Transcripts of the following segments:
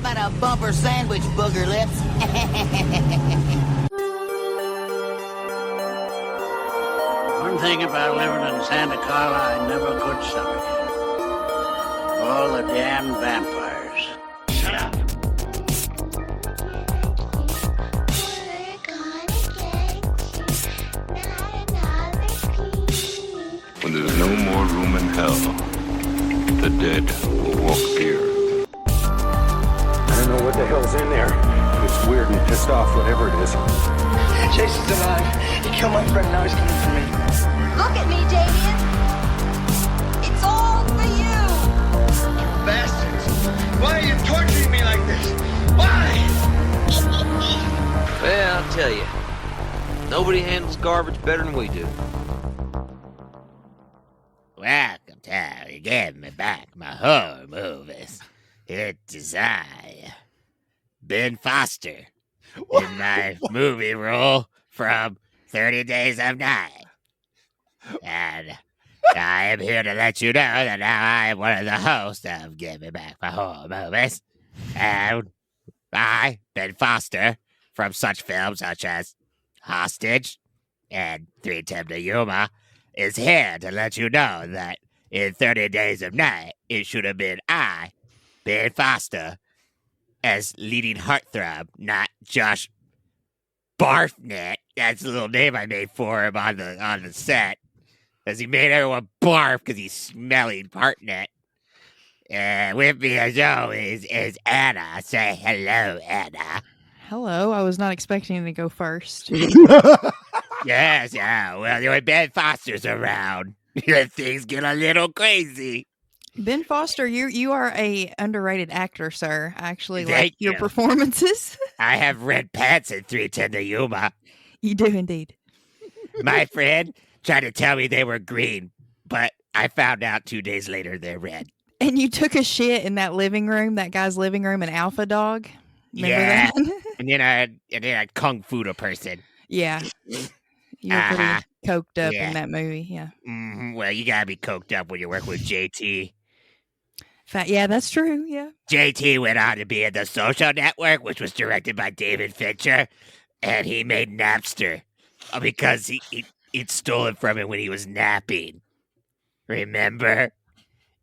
How about a bumper sandwich, booger lips? One thing about living in Santa Carla I never could stomach. All the damn vampires. Shut up. When there's no more room in hell, the dead will walk here. I don't know what the hell's in there. It's weird and pissed off, whatever it is. Jason's alive. He killed my friend, now he's coming for me. Look at me, Damien. It's all for you. Bastards! Why are you torturing me like this? Why? Well, I'll tell you. Nobody handles garbage better than we do. Welcome to Give Me Back My Horror Movies. It is I, Ben Foster, in my movie role from 30 Days of Night. And I am here to let you know that now I am one of the hosts of Give Me Back My Horror Movies. And I, Ben Foster, from such films such as Hostage and 310 to Yuma, is here to let you know that in 30 Days of Night, it should have been I, Ben Foster, as leading heartthrob, not Josh Barfnet. That's the little name I made for him on the set, as he made everyone barf because he's smelly Bartnet. And with me, as always, is Anna. Say hello, Anna. Hello, I was not expecting to go first. Yes, yeah. Well, when Ben Foster's around, things get a little crazy. Ben Foster, you are a underrated actor, sir. I actually Thank like your you. performances. I have red pants in 310 to Yuma. You do indeed. My friend tried to tell me they were green, but I found out 2 days later they're red. And you took a shit in that living room, that guy's living room in Alpha Dog. Remember Yeah. that? And then I kung fu a person. Yeah. You were pretty Uh-huh. coked up Yeah. in that movie. Yeah. Well, you gotta be coked up when you work with JT. Yeah, that's true. Yeah. JT went on to be in The Social Network, which was directed by David Fincher, and he made Napster because he'd stolen from him when he was napping. Remember?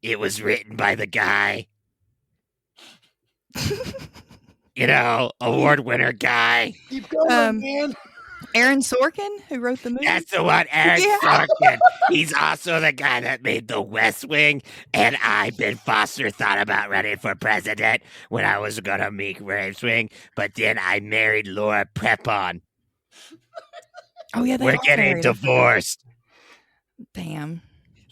It was written by the guy. Award winner guy. Keep going, man. Aaron Sorkin, who wrote the movie. That's the one, Aaron Yeah. Sorkin. He's also the guy that made The West Wing. And I, Ben Foster, thought about running for president when I was going to make West Wing. But then I married Laura Prepon. Oh, yeah. They We're are getting married. divorced. Damn.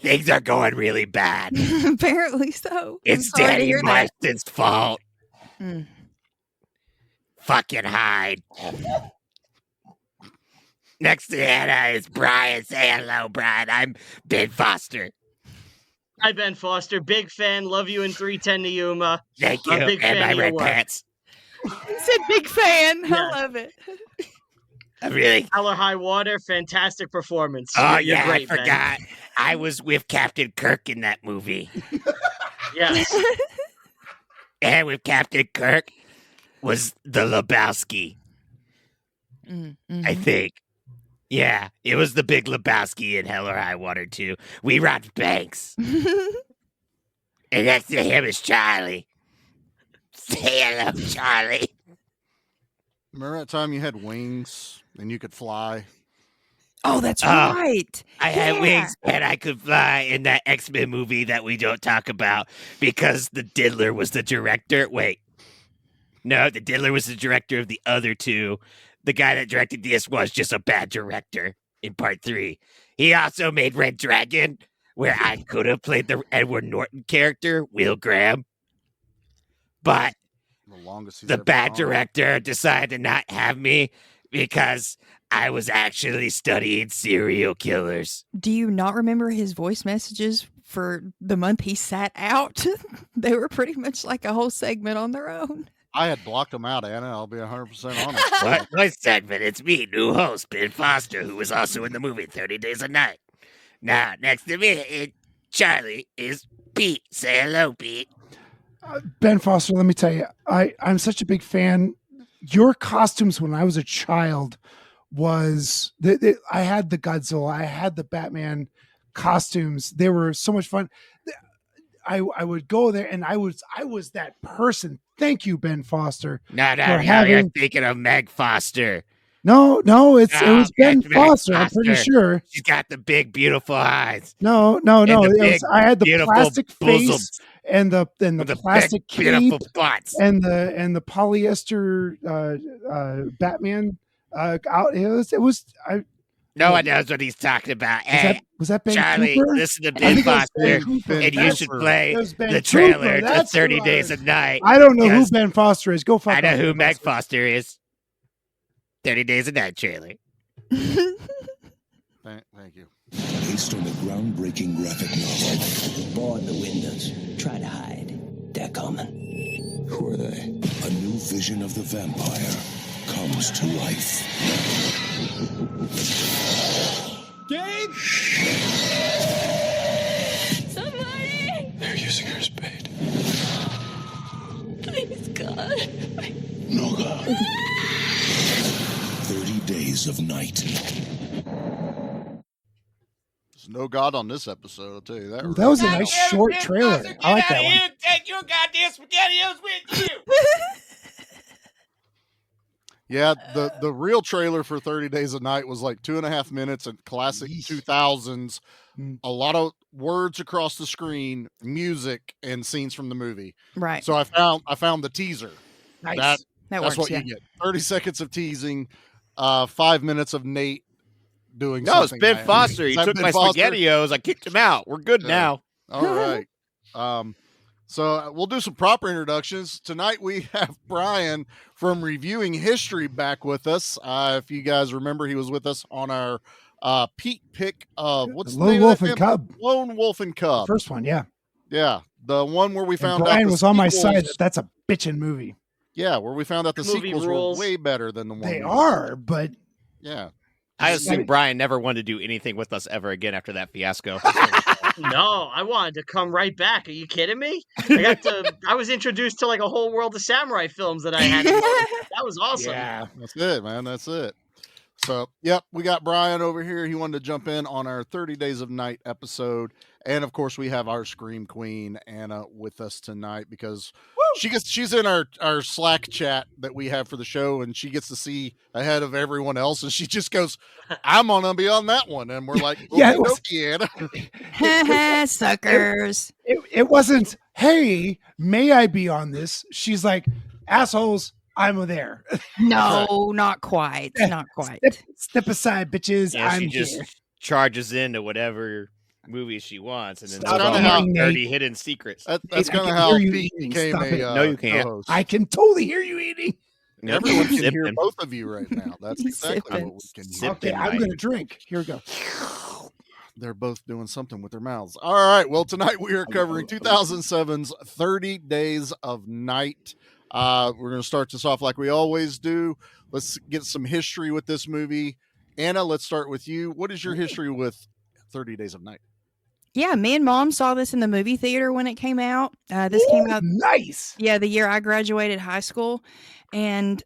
Things are going really bad. Apparently so. It's I'm sorry to Danny hear that. Marston's fault. Mm. Fucking hide. Next to Anna is Brian. Say hello, Brian. I'm Ben Foster. Hi, Ben Foster. Big fan. Love you in 310 to Yuma. Thank you. I'm a big And fan my of your red work. pants. He said big fan. Yeah. I love it. I really. Hell or High Water. Fantastic performance. Oh, You're yeah, great, I Ben. forgot. I was with Captain Kirk in that movie. Yes. And with Captain Kirk was the Lebowski, I think. Yeah, it was the big Lebowski in Hell or High Water, too. We robbed banks. And next to him is Charlie. Say hello, Charlie. Remember that time you had wings and you could fly? Oh, that's Oh, right. I had Yeah. wings and I could fly in that X-Men movie that we don't talk about because the Diddler was the director. Wait. No, the Diddler was the director of the other two. The guy that directed this was just a bad director in part 3. He also made Red Dragon, where I could have played the Edward Norton character, Will Graham. But The longest he's the ever bad gone. director decided to not have me because I was actually studying serial killers. Do you not remember his voice messages for the month he sat out? They were pretty much like a whole segment on their own. I had blocked him out, Anna. I'll be 100% honest. What voice segment? It's me, new host, Ben Foster, who was also in the movie 30 Days a Night. Now, next to me, Charlie, is Pete. Say hello, Pete. Ben Foster, let me tell you, I'm such a big fan. Your costumes when I was a child was I had the Godzilla, I had the Batman costumes. They were so much fun. I would go there and I was that person. Thank you, Ben Foster. No, for you're thinking of Meg Foster. No, it was Ben Foster. I'm pretty sure she's got the big, beautiful eyes. No. I had the plastic face and the plastic big, beautiful cape butts and the polyester Batman out. It was. No one knows what he's talking about. Was that Ben Charlie, Cooper? listen to Ben Foster, and you should play the trailer to 30 Days of Night. I don't know who Ben Foster is. Go fuck. I know who Meg Foster is. 30 Days of Night trailer. Thank you. Based on the groundbreaking graphic novel. Board the windows. Try to hide. They're coming. Who are they? A new vision of the vampire comes to life. Gabe! Somebody! They're using her as bait. Please, God. No God. 30 Days of Night. There's no God on this episode, I'll tell you that. That was a nice short trailer. I like that one. Take your goddamn SpaghettiOs with you. Yeah, the real trailer for 30 Days of Night was like 2.5 minutes and classic 2000s. A lot of words across the screen, music, and scenes from the movie. Right. So I found the teaser. Nice. That's works, what you get. 30 seconds of teasing, 5 minutes of Nate doing No, it's something. Ben Foster. He took my SpaghettiOs. I kicked him out. We're good now. All right. So we'll do some proper introductions. Tonight we have Brian from Reviewing History back with us. If you guys remember, he was with us on our Pete pick of what's the Lone name Wolf of that and film? Cub. Lone Wolf and Cub. First one, yeah. Yeah, the one where we found out Brian the was on my sequels- side. That's a bitchin' movie. Yeah, where we found out the Movie sequels rules. were way better than the one. They we- are, but Yeah. I assume Brian never wanted to do anything with us ever again after that fiasco. No, I wanted to come right back. Are you kidding me? I was introduced to like a whole world of samurai films that I had. That was awesome. yeah. That's it, man. That's it. So, yep, we got Brian over here. He wanted to jump in on our 30 Days of Night episode. And of course, we have our Scream Queen, Anna, with us tonight because she's in our Slack chat that we have for the show, and she gets to see ahead of everyone else. And she just goes, I'm gonna be on that one. And we're like, Yeah, okay, Anna. Suckers. It wasn't, hey, may I be on this? She's like, assholes, I'm there. No, not quite. Not quite. Step aside, bitches. Yeah, I'm she just here. charges into whatever movie she wants, and then Stop tells all yelling, her dirty Nate. hidden secrets. That's I kind of can how hear you Pete eating. became Stop it. a No, you can't. co-host. I can totally hear you eating. Nope, Everyone can sipping. hear both of you right now. That's He's exactly sipping. what we can hear. Sipping. Okay, I'm Mike. going to drink. Here we go. They're both doing something with their mouths. All right. Well, tonight we are covering 2007's 30 Days of Night. We're going to start this off like we always do. Let's get some history with this movie. Anna, let's start with you. What is your history with 30 Days of Night? Yeah, me and Mom saw this in the movie theater when it came out. This came out, Nice. yeah, the year I graduated high school, and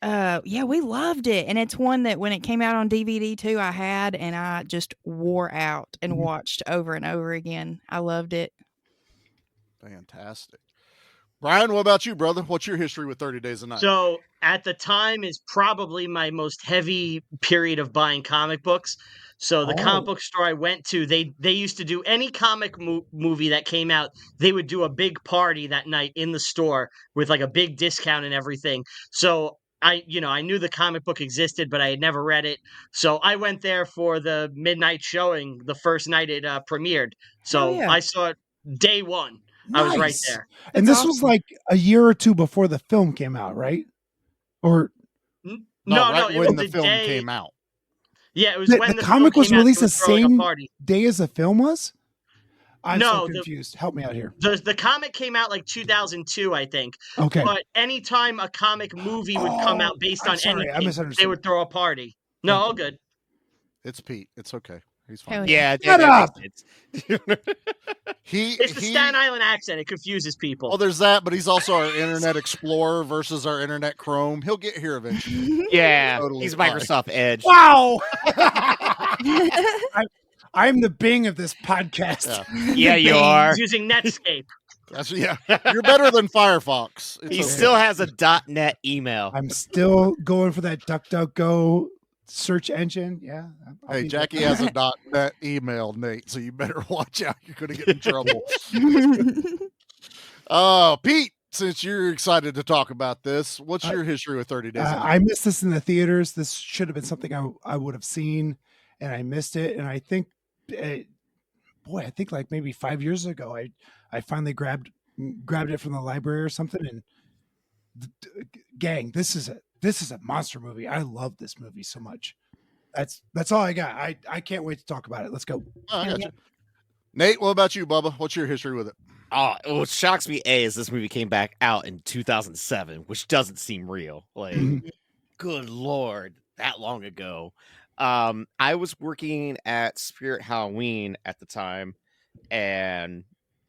yeah, we loved it. And it's one that when it came out on DVD too, I had, and I just wore out and watched over and over again. I loved it. Fantastic. Brian, what about you, brother? What's your history with 30 Days of Night? So at the time is probably my most heavy period of buying comic books. So the comic book store I went to, they used to do any comic movie that came out. They would do a big party that night in the store with like a big discount and everything. So I knew the comic book existed, but I had never read it. So I went there for the midnight showing the first night it premiered. So yeah. I saw it day one. I was right Nice. there. And That's this was awesome. like a year or two before the film came out, right? Or right it when was the film day. came out. Yeah, it was the, when the the comic film was came out, released they the were throwing a same party. day as the film was? I'm No, so the- confused. Help me out here. The comic came out like 2002, I think. Okay. But anytime a comic movie would come out based I'm on sorry, I anything, misunderstood. they would throw a party. No, all good. It's Pete. It's okay. He's Hell fine. Yeah, Shut that up. makes sense. It's the Staten Island accent. It confuses people. Well, there's that, but he's also our Internet Explorer versus our Internet Chrome. He'll get here eventually. Yeah, Totally he's fine. Microsoft Edge. Wow. I'm the Bing of this podcast. Yeah, you are. He's using Netscape. You're better than Firefox. It's He okay. still has a .NET email. I'm still going for that DuckDuckGo search engine. Yeah. I'll Hey, be Jackie there. has a .net email, Nate, so you better watch out. You're going to get in trouble. Pete, since you're excited to talk about this, what's your history with 30 Days? I missed this in the theaters. This should have been something I would have seen, and I missed it. And I think, I think like maybe 5 years ago, I finally grabbed it from the library or something. And gang, this is a monster movie. I love this movie so much. That's all I got. I can't wait to talk about it. Let's go. Oh, I got you. Nate, what about you, Bubba? What's your history with it? What shocks me, is this movie came back out in 2007, which doesn't seem real. Like, good Lord, that long ago. I was working at Spirit Halloween at the time, and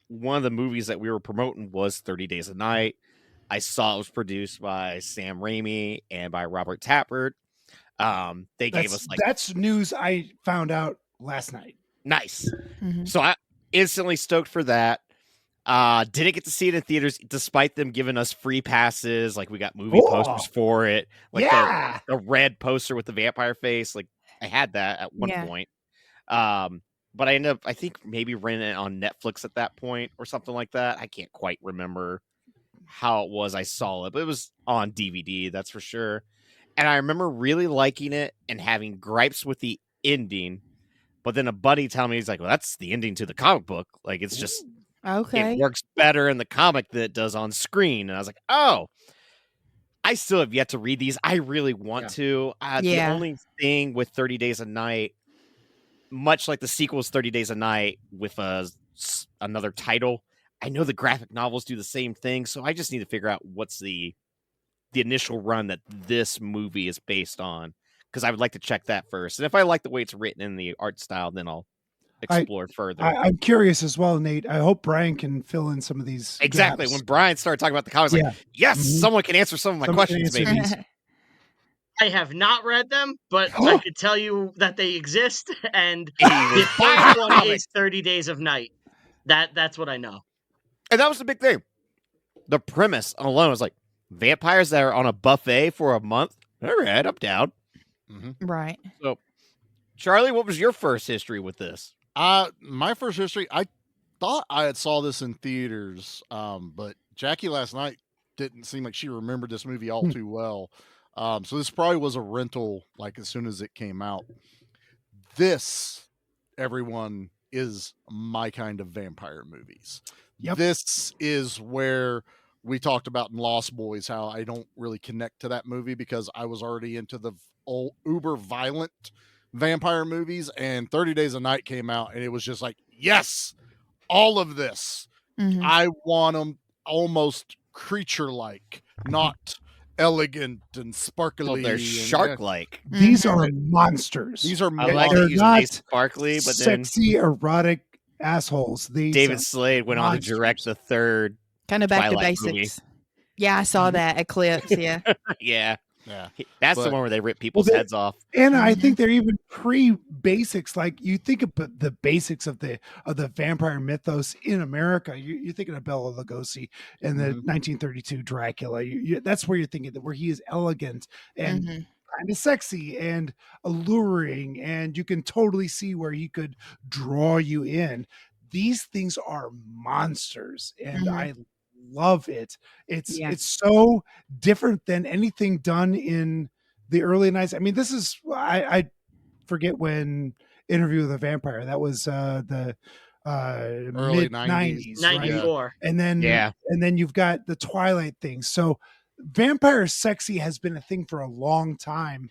one of the movies that we were promoting was 30 Days a Night. I saw it was produced by Sam Raimi and by Robert Tappert. They gave us that's news I found out last night. Nice. So I instantly stoked for that. Didn't get to see it in theaters despite them giving us free passes. Like, we got movie posters for it. Like the red poster with the vampire face. Like, I had that at one point. But I ended up, I think, maybe renting it on Netflix at that point or something like that. I can't quite remember how it was I saw it, but it was on DVD, that's for sure. And I remember really liking it and having gripes with the ending. But then a buddy telling me, he's like, well, that's the ending to the comic book. Like, it's just, okay. it works better in the comic than it does on screen. And I was like, oh, I still have yet to read these. I really want to. The only thing with 30 Days a Night, much like the sequels 30 Days a Night with another title, I know the graphic novels do the same thing. So I just need to figure out what's the initial run that this movie is based on, because I would like to check that first. And if I like the way it's written in the art style, then I'll explore further. I'm curious as well, Nate. I hope Brian can fill in some of these. Exactly. gaps. When Brian started talking about the comics, like, yes, someone can answer some of my questions, maybe. I have not read them, but I could tell you that they exist. And the first one is 30 Days of Night. That's what I know. And that was the big thing. The premise alone was like, vampires that are on a buffet for a month. All right, I'm down. Right. So, Charlie, what was your first history with this? My first history, I thought I had saw this in theaters, but Jackie last night didn't seem like she remembered this movie all too well. So this probably was a rental, like, as soon as it came out. This, everyone, is my kind of vampire movies. Yep. This is where we talked about in Lost Boys how I don't really connect to that movie because I was already into the old uber violent vampire movies, and 30 Days a Night came out and it was just like, yes, all of this. I want them almost creature-like, not elegant and sparkly. Well, they're shark-like. These are monsters. These are I like they're to use not sparkly, but then sexy, erotic assholes. These David are Slade went on to direct the third kind of back Twilight to basics. movie. Yeah, I saw that Eclipse. Yeah. Yeah. Yeah. That's the one where they rip people's Well, heads off. And I think they're even pre-basics. Like, you think about the basics of the vampire mythos in America. You're thinking of Bela Lugosi and the 1932 Dracula. That's where you're thinking, that where he is elegant and kind of sexy and alluring, and you can totally see where he could draw you in. These things are monsters, and I love it. It's so different than anything done in the early 90s. I mean, this is, I forget when Interview with a Vampire, that was the early mid 90s, 94. right? And then you've got the Twilight thing. So vampire sexy has been a thing for a long time.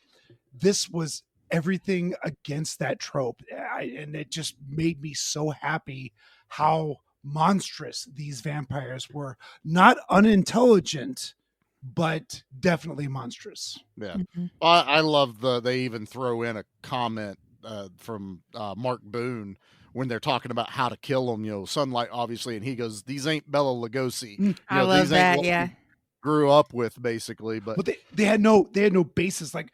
This was everything against that trope, and it just made me so happy how monstrous these vampires were. Not unintelligent, but definitely monstrous. Yeah. I love they even throw in a comment from Mark Boone when they're talking about how to kill them. You know, sunlight, obviously, and he goes, "These ain't Bela Lugosi. You I know, love these ain't that. what Yeah. we grew up with, basically." But they had no basis. Like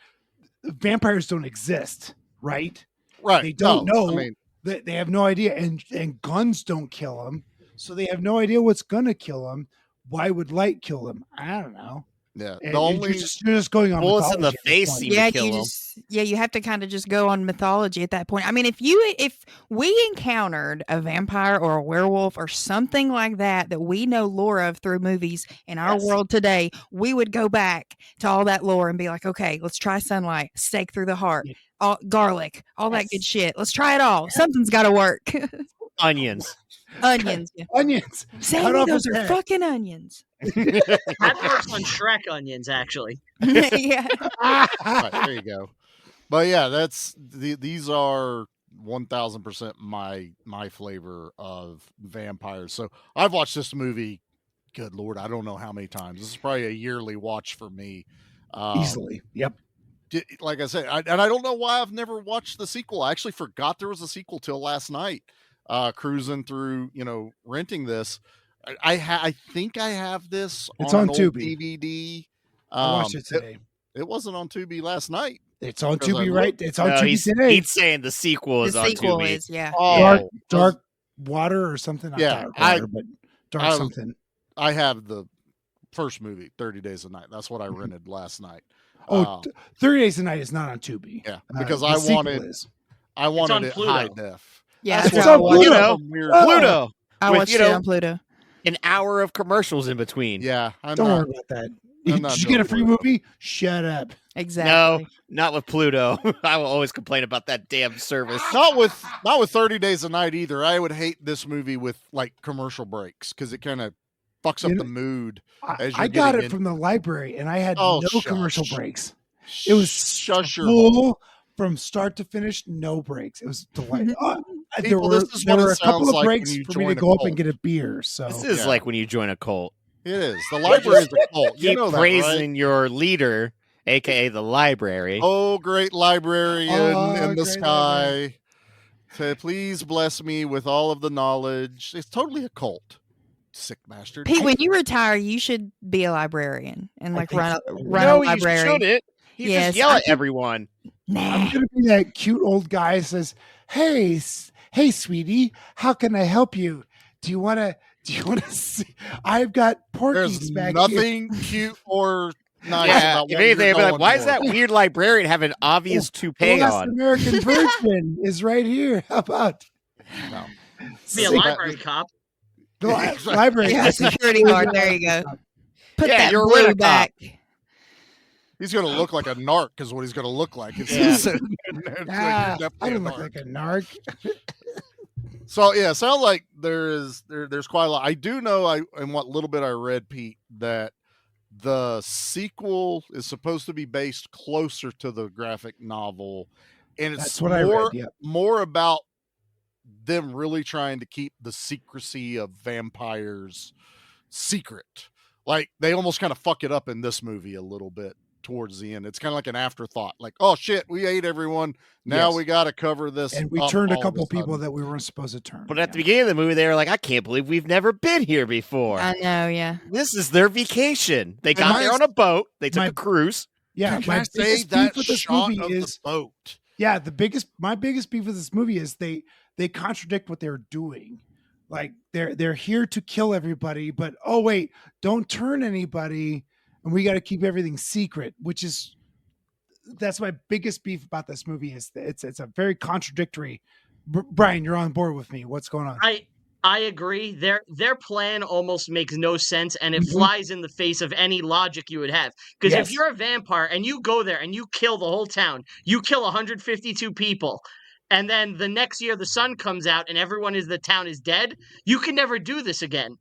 vampires don't exist, right? right, They don't no, know. I mean, They have no idea, and guns don't kill them, so they have no idea what's gonna kill them. Why would light kill them? I don't know. yeah. And The only you're just going on bullets in the mythology at this face point. seem Yeah, to kill you them. just you have to kind of just go on mythology at that point. I mean, if we encountered a vampire or a werewolf or something like that we know lore of through movies in our world today, we would go back to all that lore and be like, okay, let's try sunlight, stake through the heart, all, garlic, all that good shit. Let's try it all. Something's got to work. Onions. Onions. Yeah. Onions. Sammy, those are fucking onions. That works on Shrek onions, actually. Yeah. right, there you go. But yeah, that's these are 1000% my flavor of vampires. So I've watched this movie, good Lord, I don't know how many times. This is probably a yearly watch for me. Easily. Yep. Like I said, and I don't know why I've never watched the sequel. I actually forgot there was a sequel till last night. Cruising through, renting this. I think I have this. It's on an old Tubi. DVD. I watched it today. It wasn't on Tubi last night. It's on 'Cause I Tubi, looked. right? It's on Tubi he's, today. he's saying the sequel is The on sequel Tubi. is, yeah. Oh, Dark Water or something. Not Yeah, Dark Water, but Dark something. I have the first movie, 30 Days a Night. That's what I rented last night. Oh, 30 Days a Night is not on Tubi. Yeah, because the I sequel wanted is. on it Pluto. high def. Yeah, That's it's what on I watched. Pluto. Some weird- Pluto. I With, watched it on Pluto. an hour of commercials in between. Yeah, Don't worry about that. Did not you doing get a free Pluto. movie? Shut up. Exactly. No, not with Pluto. I will always complain about that damn service. Not with 30 Days a Night either. I would hate this movie with like commercial breaks because it kind of fucks up the mood. I got it from the library and I had Oh, no shush. commercial breaks. It was Shush your full from start to finish, no breaks. It was delightful. There People, were, this is there what were it a couple sounds of like when breaks you for me to join a go up cult. and get a beer. So This is Yeah. like when you join a cult. It is. The library is a cult. You Keep know that, praising right? your leader, aka the library. Oh, great librarian in the great sky. To please bless me with all of the knowledge. It's totally a cult. Sick bastard. Pete, when you retire, you should be a librarian and like think run so. a No, you library. shouldn't. You Yes, just yell I at think- everyone. Nah. I'm gonna be that cute old guy who says, "Hey, hey, sweetie, how can I help you? Do you want to see? I've got porkies There's back here." nothing cute or nice Yeah, about if what anything, you're I'd be like, going why does for. that weird librarian have an obvious The toupee last on? American Virgin is right here. How about No. Be a See, library cop. the library? Yeah, security guard. There you go. Put Yeah, that you're a blue rent-a-cop. back. He's going to look like a narc is what he's going to look like. It's, Yeah. it's like, you're Ah, definitely I a don't look narc. like a narc. So yeah, sounds like there's quite a lot. I do know in what little bit I read, Pete, that the sequel is supposed to be based closer to the graphic novel, and it's That's what I read, yep. more about them really trying to keep the secrecy of vampires secret. Like they almost kind of fuck it up in this movie a little bit towards the end. It's kind of like an afterthought. Like, oh shit, we ate everyone. Now Yes. we got to cover this. And we up turned a all of couple sudden. people that we weren't supposed to turn. But at the beginning of the movie, they were like, I can't believe we've never been here before. I know, yeah. This is their vacation. They got my- there on a boat. They took my- a cruise. Yeah, Can I my say biggest that beef with this shot movie of is the boat? yeah, my biggest beef with this movie is they contradict what they're doing. Like they're here to kill everybody, but oh wait, don't turn anybody, and we got to keep everything secret. That's my biggest beef about this movie is that it's a very contradictory. Brian, you're on board with me. What's going on? I agree. Their plan almost makes no sense, and it Mhm. flies in the face of any logic you would have. Because Yes. if you're a vampire and you go there and you kill the whole town, you kill 152 people, and then the next year the sun comes out and everyone in the town is dead, you can never do this again.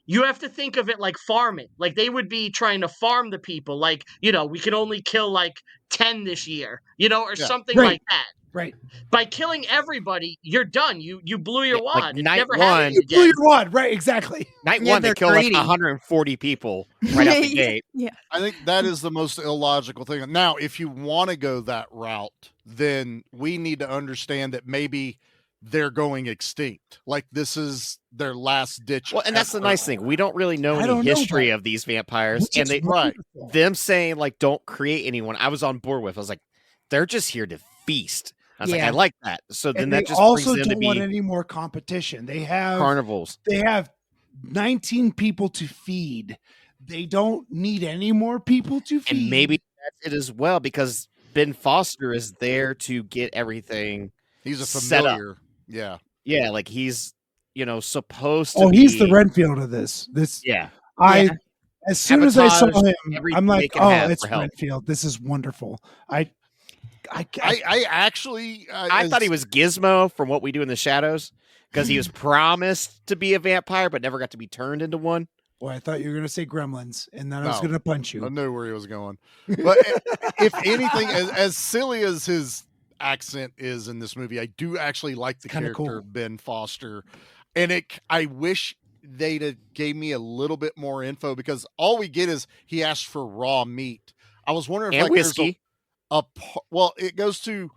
You have to think of it like farming. Like they would be trying to farm the people. Like, we can only kill like 10 this year, you know, or Yeah. something Right. like that. Right. By killing everybody, you're done. You blew your wad. Like It night never one, happened You blew again. your wad. Right. Exactly. Night Yeah, one, they they're kill like greedy. 140 people right out the gate. Yeah. I think that is the most illogical thing. Now, if you want to go that route, then we need to understand that maybe they're going extinct. Like this is their last ditch. Well, and that's the effort. nice thing. We don't really know I any don't know history that. of these vampires. Which And is they wonderful. them saying like don't create anyone, I was on board with. I was like, they're just here to feast. I was like, Yeah. I like that. So then And that they just also brings them to don't want be any more competition. They have carnivals. They have 19 people to feed. They don't need any more people to feed. And maybe that's it as well, because Ben Foster is there to get everything He's a set up. familiar. Yeah. Yeah, like he's, supposed to Oh, be. he's the Renfield of this. Yeah. I as soon as I saw Sabotage him, everything I'm they like, can oh, have it's for help. Renfield. This is wonderful. I actually I thought he was Gizmo from What We Do in the Shadows, because he was promised to be a vampire but never got to be turned into one. Boy, I thought you were going to say Gremlins, and then I was No. going to punch you. I knew where he was going. But if anything, as silly as his accent is in this movie, I do actually like the kinda character cool. of Ben Foster. And I wish they'd have gave me a little bit more info, because all we get is he asked for raw meat. I was wondering if And like there's whiskey. well, it goes to,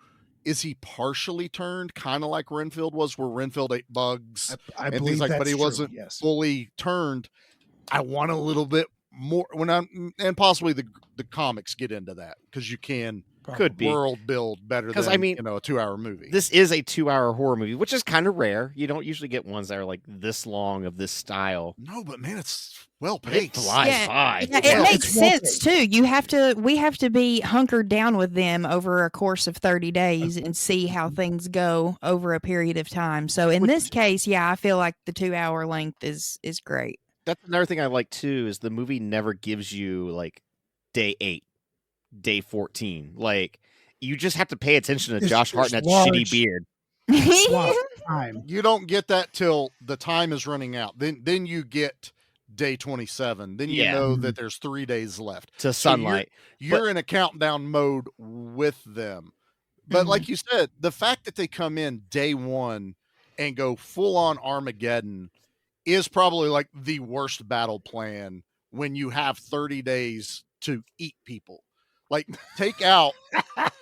is he partially turned, kind of like Renfield was, where Renfield ate bugs I and believe things like, but that's he true, wasn't yes. fully turned. I want a little bit more and possibly the comics get into that, because you can Could be. world build better 'Cause, than I mean, a 2-hour movie. This is a 2-hour horror movie, which is kind of rare. You don't usually get ones that are like this long of this style. No, but man, it's well It paced. flies by. Yeah, Yeah. it makes It's well sense too. We have to be hunkered down with them over a course of 30 days and see how things go over a period of time. So in this case, yeah, I feel like the 2-hour length is great. That's another thing I like too, is the movie never gives you like day 8, day 14. Like, you just have to pay attention to There's- Josh there's Hartnett's large- shitty beard. Swath of time. You don't get that till the time is running out. Then you get day 27. Then you Yeah. know that there's 3 days left To So sunlight. You're in a countdown mode with them. But like you said, the fact that they come in day 1 and go full on Armageddon is probably like the worst battle plan, when you have 30 days to eat people. Like, take out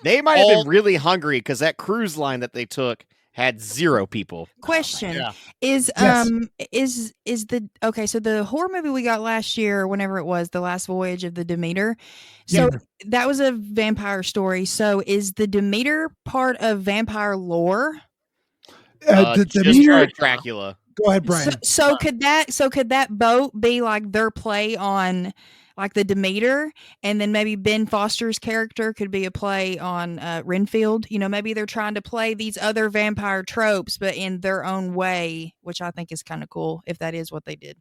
They might have all- been really hungry, because that cruise line that they took had 0 people. Question Yeah. is Yes. is the okay, so the horror movie we got last year, or whenever it was, The Last Voyage of the Demeter. So Yeah. that was a vampire story. So is the Demeter part of vampire lore? The Just Demeter. like Dracula. Go ahead, Brian. So could that boat be like their play on like the Demeter, and then maybe Ben Foster's character could be a play on Renfield? Maybe they're trying to play these other vampire tropes, but in their own way, which I think is kind of cool if that is what they did.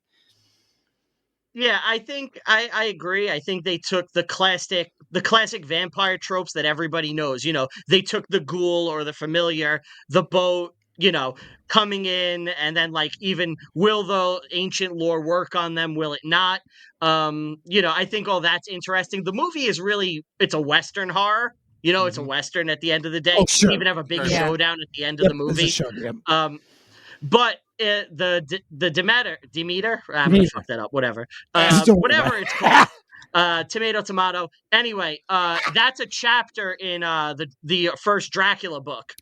Yeah, I think I agree. I think they took the classic vampire tropes that everybody knows. They took the ghoul or the familiar, the boat, coming in, and then like, even will the ancient lore work on them? Will it not? I think all that's interesting. The movie is it's a Western horror. It's a Western at the end of the day. Oh, sure. You even have a big Yeah. showdown at the end of Yep, the there's a movie. show, yep. But the Demeter, I'm gonna fuck that up. Whatever, Just don't worry whatever about it's called. Tomato. Anyway, that's a chapter in the first Dracula book,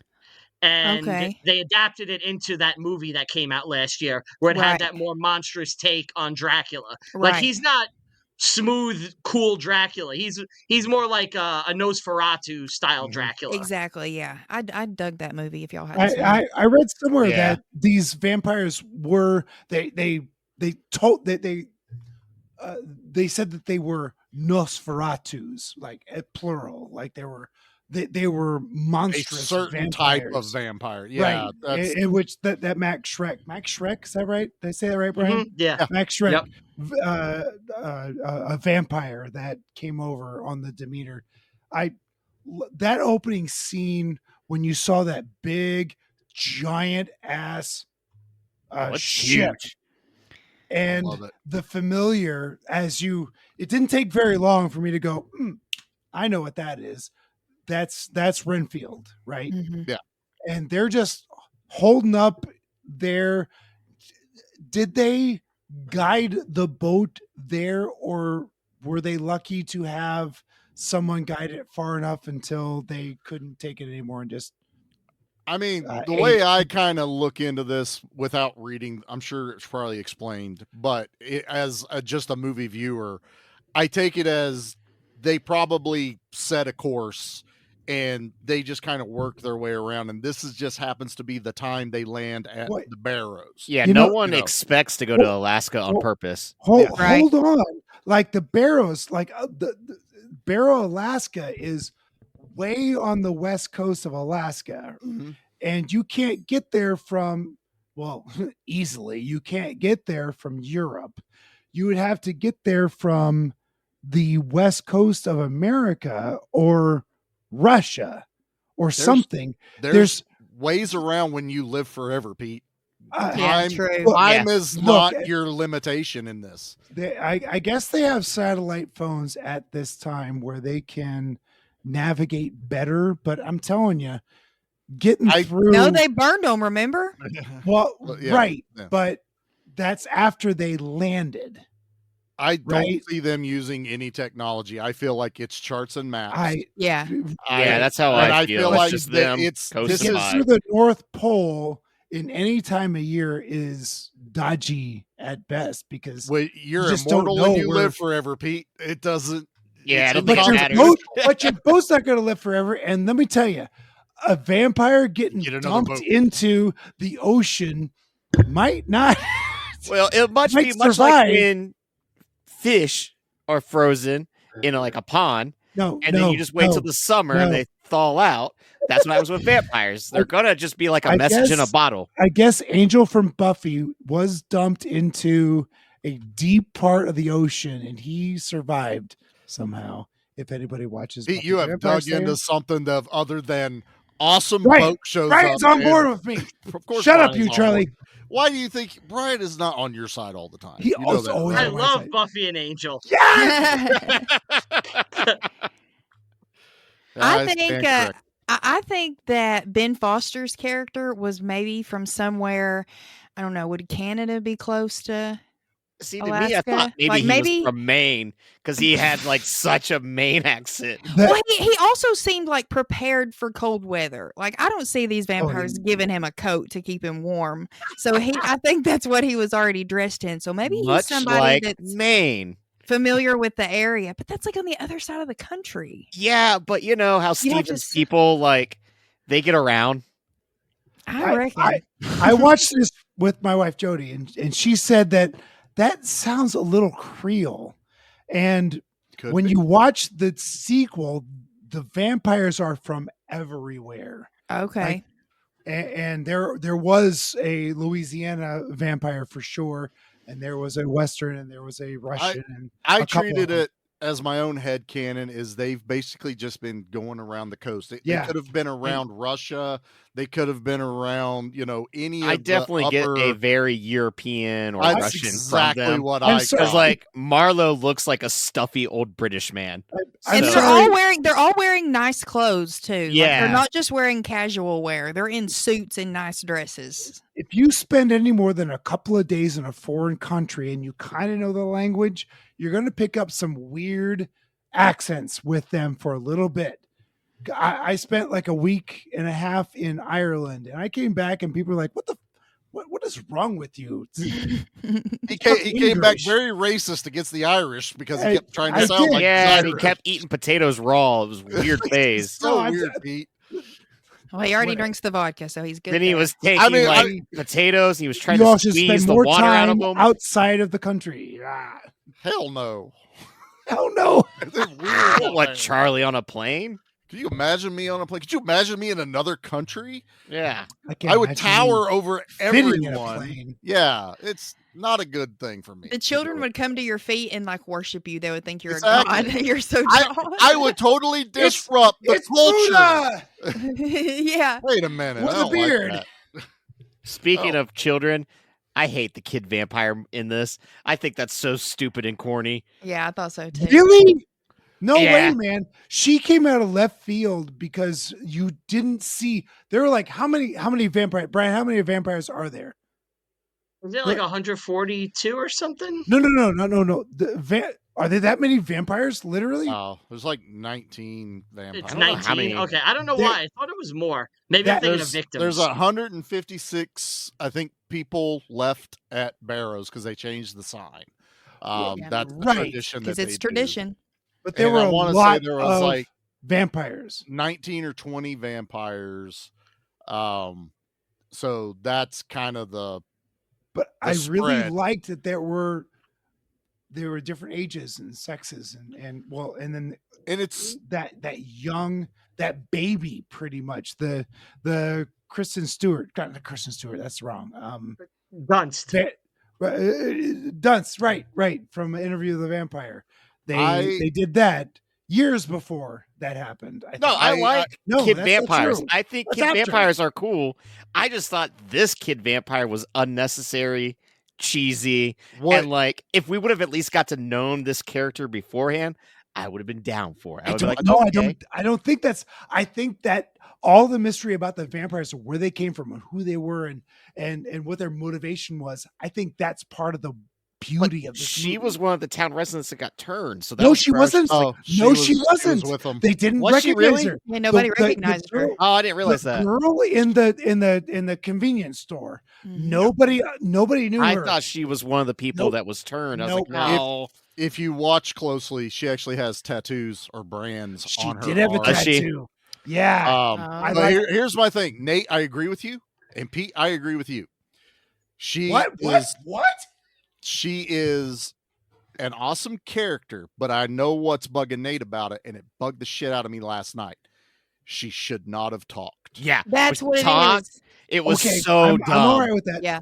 and Okay. they adapted it into that movie that came out last year, where it Right. had that more monstrous take on Dracula. Like, Right. he's not smooth, cool Dracula. He's more like a Nosferatu style Dracula. Exactly. Yeah, I dug that movie. If y'all hadn't seen it. I read somewhere Yeah. that these vampires were they said that they were Nosferatus, like plural, like they were a monstrous certain vampires. type of vampire. Yeah. Right. That's, In which that Max Shrek, is that right? Did I say that right, Brian? Mhm, yeah. Max Shrek, Yep. a vampire that came over on the Demeter. That opening scene when you saw that big, giant ass It's ship, huge. and love it. the familiar, it didn't take very long for me to go, I know what that is. that's Renfield, right? Mhm. Yeah. And they're just holding up their. Did they guide the boat there, or were they lucky to have someone guide it far enough until they couldn't take it anymore and just? I mean, the ate way I kind of look into this without reading, I'm sure it's probably explained, but as just a movie viewer, I take it as they probably set a course and they just kind of work their way around. And this is just happens to be the time they land at What? the Barrows. Yeah, You no know- one You know. expects to go to Well- Alaska on well- purpose. Hold, Right. hold on. Like the Barrows, like the Barrow, Alaska is way on the west coast of Alaska. Mhm. And you can't get there from, well, easily. You can't get there from Europe. You would have to get there from the west coast of America or Russia or something. There's ways around when you live forever, Pete. Yeah, true. Time is Look, not your limitation in this. I guess they have satellite phones at this time where they can navigate better, but I'm telling you, getting through. No, they burned them. Remember? Well, Yeah, right, yeah. but that's after they landed. I don't Right? see them using any technology. I feel like it's charts and maps. Yeah. Yeah, that's how and I feel. feel It's like just that them it's To coasting get by. through the North Pole in any time of year is dodgy at best because well, you're just don't immortal when know you where- live forever, Pete. It doesn't. Yeah, I it's don't think it inconsequential. matters. but your boat's not going to live forever. And let me tell you, a vampire getting Get another dumped boat. into the ocean might not. Well, it much might be much survive. like when fish are frozen in like a pond, No, and then you just wait till the summer and they thaw out. That's what happens with vampires. They're gonna just be like a I message in a guess- bottle. I guess Angel from Buffy was dumped into a deep part of the ocean and he survived somehow. If anybody watches, Pete, Buffy you the have Vampire dug into Slayer. something that other than awesome Right. boat shows Brian's up. on board and- with me. Of course, Shut up, Brian's you on Charlie. board. Why do you think Brian is not on your side all the time? He You know also that, always right? I on my love side. Buffy and Angel. I stand think corrected. I think that Ben Foster's character was maybe from somewhere. I don't know. Would Canada be close to? See, to me, I thought Alaska? maybe Like, he maybe- was from Maine because he had like such a Maine accent. Well, he also seemed like prepared for cold weather. Like I don't see these vampires giving him a coat to keep him warm. So I think that's what he was already dressed in. So maybe he's Much somebody like that's Maine. familiar with the area, but that's like on the other side of the country. Yeah, but you know how You'd have Stevens to people like they get around. I reckon. I watched this with my wife Jody, and she said that sounds a little Creole. And Could when be. you watch the sequel, the vampires are from everywhere. Okay. And there was a Louisiana vampire for sure, and there was a Western, and there was a Russian. and I a couple treated of them. it as my own head canon is they've basically just been going around the coast. They Yeah. could have been around Russia. They could have been around, any of I the definitely get a upper- very European or That's Russian exactly from them. what I'm I sorry. Because got. like Marlowe looks like a stuffy old British man. And I'm So- they're all wearing nice clothes too. Like, Yeah. they're not just wearing casual wear. They're in suits and nice dresses. If you spend any more than a couple of days in a foreign country and you kind of know the language, you're going to pick up some weird accents with them for a little bit. I spent like a week and a half in Ireland, and I came back and people were like, what is wrong with you? He came back English. very racist against the Irish because he I- kept trying to I sound did. like Yeah, and he Irish. kept eating potatoes raw. It was a weird phase. So No, I'm- weird, Pete. Well, he already Whatever. drinks the vodka, so he's good. Then he there. was taking mean, like potatoes. He was trying You all to should squeeze spend the more water out of time them. outside of the country. Ah, Hell no. hell no. They're weird. What, Charlie on a plane? Could you imagine me on a plane? Could you imagine me in another country? Yeah. can't I would imagine tower over fitting in a everyone. plane. Yeah, it's not a good thing for me. The children would come to your feet and like worship you. They would think you're Exactly. a god. You're so I, tall. I would totally disrupt the It's culture. Buddha! Yeah. Wait a minute. With I a don't beard. Like that. Speaking Oh. of children, I hate the kid vampire in this. I think that's so stupid and corny. Yeah, I thought so too. Really? No way, man. She came out of left field because you didn't see. There were like how many vampires? Brian, how many vampires are there? Is it like 142 or something? No. Are there that many vampires? Literally? Oh, there's like 19 vampires. It's 19. Okay, I don't know why. I thought it was more. Maybe I'm thinking of victims. There's 156, I think, people left at Barrows because they changed the sign. That's the tradition because it's tradition. But there were a lot of like vampires, 19 or 20 vampires. So that's kind of the. But I really liked that there were different ages and sexes and it's that young, that baby, pretty much the Kristen Stewart, not the Kristen Stewart, that's wrong. Dunst. Dunst, right, from Interview with the Vampire. They did that years before that happened. I like kid vampires. I think That's kid vampires are cool. I just thought this kid vampire was unnecessary, cheesy, and like if we would have at least got to know this character beforehand, I would have been down for it. I don't think that's. I think that all the mystery about the vampires, where they came from, and who they were, and what their motivation was. I think that's part of the beauty of this. She was one of the town residents that got turned. So she wasn't. She wasn't with them. They didn't Was she recognize really? her. Yeah, nobody recognized her. Oh, I didn't realize that. Girl in the convenience store. Nobody knew her. I thought she was one of the people that was turned. I was like, no. If you watch closely, she actually has tattoos or brands on her. She did have a tattoo. Yeah. Here's my thing, Nate. I agree with you, and Pete, I agree with you. What? She is an awesome character, but I know what's bugging Nate about it, and it bugged the shit out of me last night. She should not have talked. Yeah, that's what it is. It was I'm dumb. all right with that. Yeah.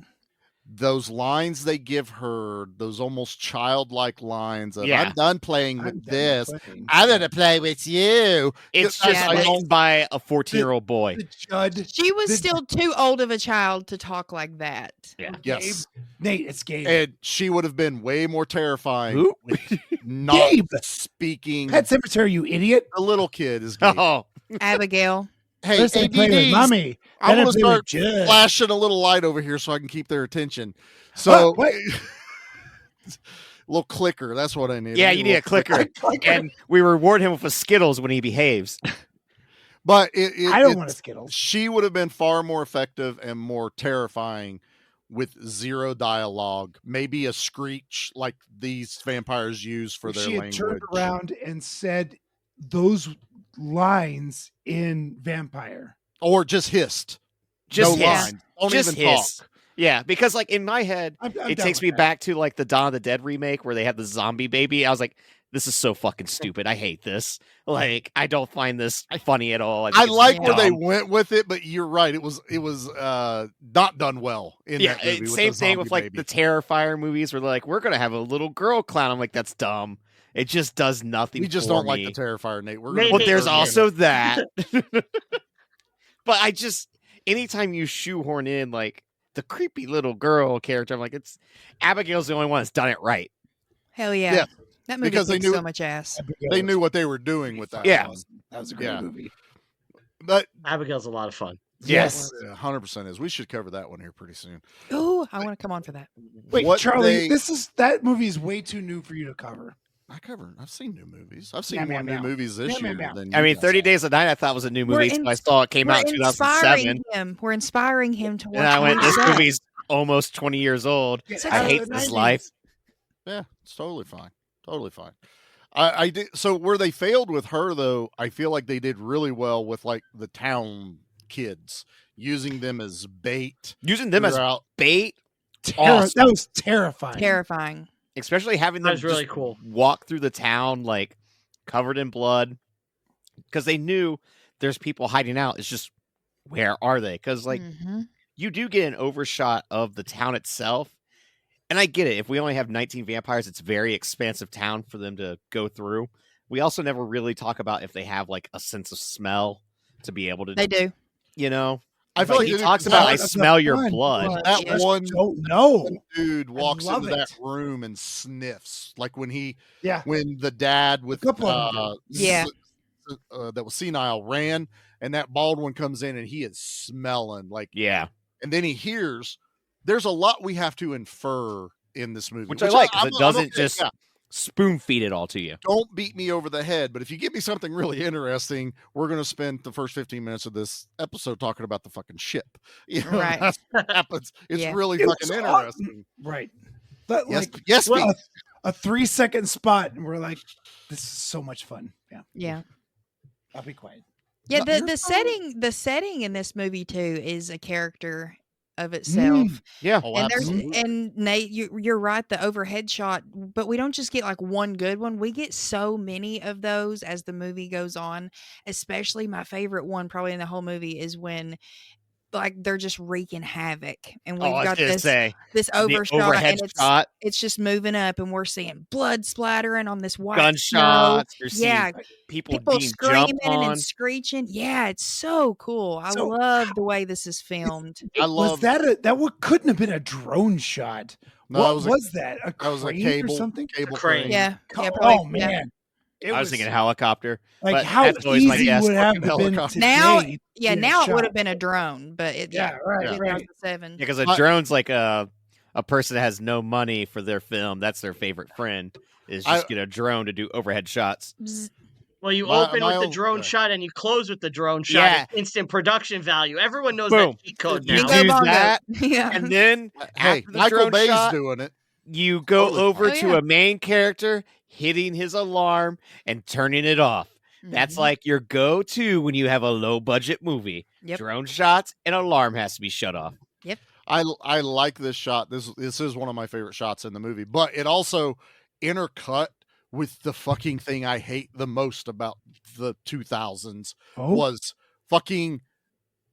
Those lines they give her, those almost childlike lines of Yeah. I'm done playing with this. I'm gonna play with you. It's just written by a 14-year-old boy. The judge. She was still too old of a child to talk like that. Yeah. Yes. Nate, it's Gabe. And she would have been way more terrifying with not speaking. Pet Cemetery, you idiot. The little kid is Gabe. Oh, Abigail. Hey, First they play with ADDs, mommy. I then want to play with start Judge. flashing a little light over here so I can keep their attention. So, little clicker. That's what I need. Yeah, you need a clicker. And we reward him with a Skittles when he behaves. But I don't want a Skittles. She would have been far more effective and more terrifying with zero dialogue. Maybe a screech like these vampires use for their She had language. turned around and said those lines in Vampire. Or just hissed. Just no hiss. line. Don't Just even hiss. talk. Yeah, because like in my head, I'm it down takes with me that. back to like the Dawn of the Dead remake where they had the zombie baby. I was like, this is so fucking stupid. I hate this. Like, I don't find this funny at all. I think it's like where they dumb. went with it, but you're right. It was not done well in that movie. Same thing with like baby. the Terrifier movies where they're like, we're gonna have a little girl clown. I'm like, that's dumb. It just does nothing. We just for don't me. like the Terrifier, Nate. We're Nate, gonna But there's Yeah. also that. But I just, anytime you shoehorn in like the creepy little girl character, I'm like, it's Abigail's the only one that's done it right. Hell yeah. Yeah, That movie because they kicks knew- so much ass. they knew what they were doing with that. Yeah. one. That was a great Yeah. movie. But Abigail's a lot of fun. Yes. 100% is. We should cover that one here pretty soon. Ooh, I want to come on for that. Wait, What Charlie, they- that movie is way too new for you to cover. I've seen new movies. I've seen Meow, more meow, new meow. movies this Meow, year meow, meow. than I you mean, guys 30 have. Days a Night I thought was a new We're movie, so I saw it came out in We're inspiring 2007. him. We're inspiring him to watch. And I went, movies this up. movie's almost 20 years old. Get I out of hate the this 90s. life. Yeah, it's totally fine. Totally fine. I did. So where they failed with her, though, I feel like they did really well with like the town kids, using them as bait. Using them as throughout. bait, awesome. That was terrifying. Terrifying. Especially having That them was really just cool. walk through the town like covered in blood because they knew there's people hiding out. It's just, where are they? Because like Mhm. you do get an overshot of the town itself. And I get it. If we only have 19 vampires, it's a very expansive town for them to go through. We also never really talk about if they have like a sense of smell to be able to, They do. you know? I feel like he it talks is about I part of the smell your fun. blood. that Just one don't know. dude walks love into that it. room and sniffs, like when Yeah. the dad with couple of them Yeah. that was senile ran, and that bald one comes in and he is smelling like, Yeah. and then he hears. There's a lot we have to infer in this movie, Which I like because it I'm doesn't okay, just yeah. spoon feed it all to you. Don't beat me over the head, but if you give me something really interesting, we're going to spend the first 15 minutes of this episode talking about the fucking ship. You know, Right. that's what happens. It's Yeah. really It fucking was interesting. Right. But Yes, like yes, Pete. a 3-second spot, and we're like, this is so much fun. Yeah. Yeah. I'll be quiet. Yeah, No, the you're the setting in this movie too is a character of itself. Yeah. Oh, And there's absolutely. and Nate, you're right, the overhead shot, but we don't just get like one good one. We get so many of those as the movie goes on. Especially my favorite one probably in the whole movie is when like they're just wreaking havoc. And Oh, we've I was got gonna say this the overshot overhead and shot, it's just moving up and we're seeing blood splattering on this white snow. gunshots. You're seeing Yeah, people people being screaming jumped on. and screeching. Yeah, it's so cool. I So, love the way this is filmed. I Was love that what couldn't have been a drone shot? No, What that was was that? A that was a crane cable or something? cable crane. crane. Yeah, yeah, Oh probably, yeah. man. It I was thinking helicopter. like but how that's always my easy guess. would it have Fucking been helicopter. today? Now, to yeah, get a now it would shot? have been a drone, but it, Yeah, right, right. 2007. Yeah, because a I- drone's like a person that has no money for their film. That's their favorite friend. Is just get a drone to do overhead shots. Bzz. Well, you My- open my with the own- drone yeah. shot and you close with the drone shot. Yeah. It's instant production value. Everyone knows Boom. that cheat code You now. Bingo do bongo. that, Yeah. and then Hey, after the Michael drone Bay's shot, doing it. you go Totally over fine. to Oh, yeah. a main character, hitting his alarm and turning it off. That's Mhm. like your go-to when you have a low-budget movie. Yep. Drone shots, and alarm has to be shut off. I like this shot. This is one of my favorite shots in the movie, but it also intercut with the fucking thing I hate the most about the 2000s Oh, was fucking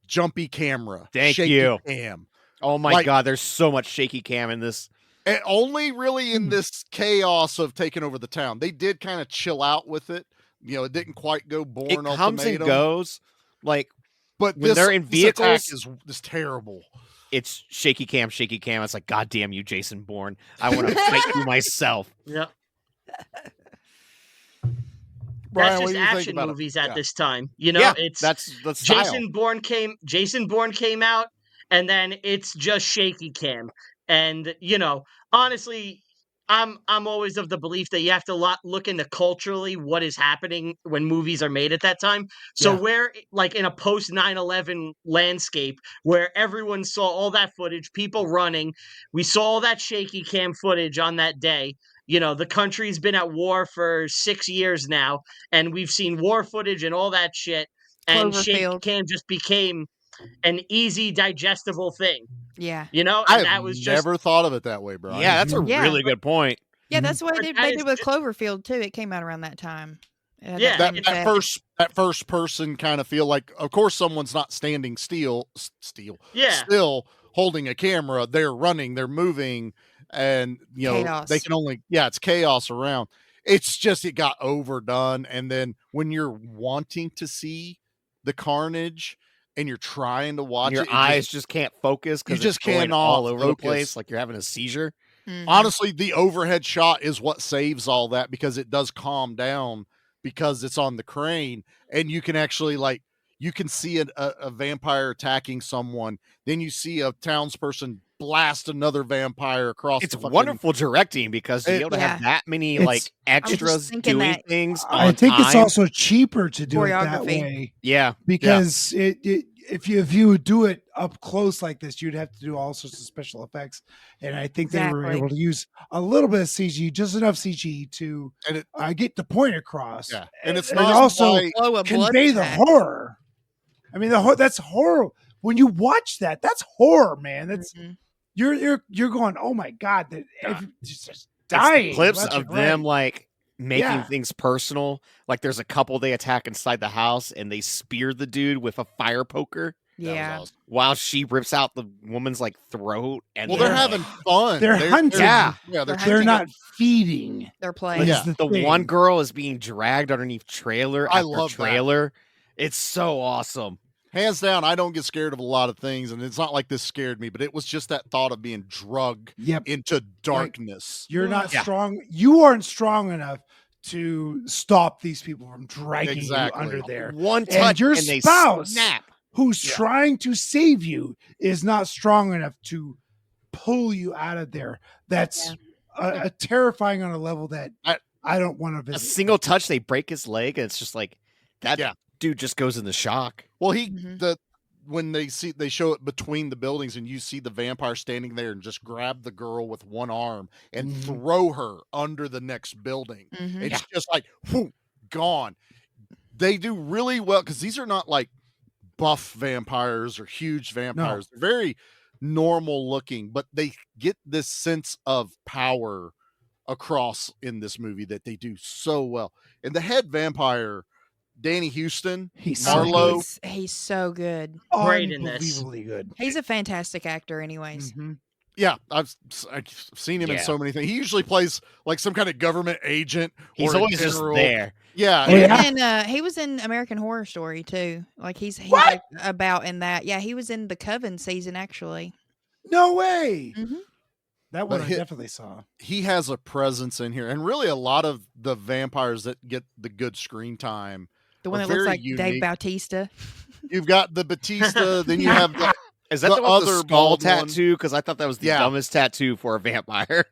jumpy camera. Thank shaky you. Cam. Oh my Like- god, there's so much shaky cam in this. And only really in this chaos of taking over the town. They did kind of chill out with it. You know, it didn't quite go born It comes and ultimatum. goes. Like But when they're in this attack vehicles- is terrible. it's shaky cam, shaky cam. It's like, God damn you, Jason Bourne. I want to fight you myself. Yeah. Brian, That's what just do you think action about it? movies at Yeah. this time. You know, Yeah, it's that's style. Jason Bourne came out, and then it's just shaky cam. And you know, honestly, I'm always of the belief that you have to look into culturally what is happening when movies are made at that time. So Yeah. where like in a post 9/11 landscape where everyone saw all that footage, people running, we saw all that shaky cam footage on that day. You know, the country's been at war for 6 years now, and we've seen war footage and all that shit. And shaky Cloverfield. cam just became an easy, digestible thing. Yeah. You know, I and that have was just never thought of it that way, Brian. Yeah, that's a Yeah. really good point. Yeah, that's what But they, that they is did with ju- Cloverfield too. It came out around that time. It had Yeah, that that- same effect. that first person kind of feel like, of course, someone's not standing still Yeah. still holding a camera. They're running, they're moving, and you know Chaos. they can only it's chaos around. It's just it got overdone, and then when you're wanting to see the carnage and you're trying to watch Your it, eyes just can't focus because just it's going cannot all over the focus. place, like you're having a seizure. Mhm. honestly, the overhead shot is what saves all that because it does calm down because it's on the crane and you can actually you can see a vampire attacking someone. Then you see a townsperson blast another vampire across. It's the fucking, wonderful directing because to be It- able to have Yeah. that many It's- like extras thinking doing that- things. I on think it's time. also cheaper to do it that Choreography. way Yeah, because if you would do it up close like this, you'd have to do all sorts of special effects. And I think they were Exactly. able to use a little bit of CG, just enough CG to And it- get the point across. Yeah, and it's and not also like- Flow of blood convey the pack. horror. I mean, that's horror. When you watch that, that's horror, man. That's Mhm. you're going, oh my god, that it's just It's dying. clips left of and them right. like making Yeah. things personal. Like there's a couple they attack inside the house and they spear the dude with a fire poker That was Yeah. awesome. while she rips out the woman's like throat. And Well, they're Yeah. having fun. They're hunting. Yeah. yeah, They're They're hunting. not feeding. They're playing. Yeah. is the thing. one girl is being dragged underneath trailer I after love that. trailer. It's so awesome. Hands down, I don't get scared of a lot of things, and it's not like this scared me, but it was just that thought of being drugged into darkness. You're not strong. You aren't strong enough to stop these people from dragging you under there. One touch and your and they spouse, snap. who's trying to save you, is not strong enough to pull you out of there. That's a terrifying on a level that I don't want to visit. A single touch, they break his leg, and it's just like that dude just goes into shock. Well, when they show it between the buildings, and you see the vampire standing there and just grab the girl with one arm and throw her under the next building. It's just like whoop, gone. They do really well because these are not like buff vampires or huge vampires. They're very normal looking, but they get this sense of power across in this movie that they do so well. And the head vampire, Danny Houston, Marlowe, he's so good. Great in this. Unbelievably good. He's a fantastic actor, anyways. Yeah, I've seen him in so many things. He usually plays like some kind of government agent. He's or always just there. Yeah, He was in American Horror Story too. Like he's like about in that. Yeah, he was in the Coven season actually. No way. That one But I definitely saw. He has a presence in here, and really a lot of the vampires that get the good screen time. The one are that looks very like Dave unique. Bautista. You've got the Batista, then you have the Is that the one with the other skull bald one. tattoo? Because I thought that was the dumbest tattoo for a vampire.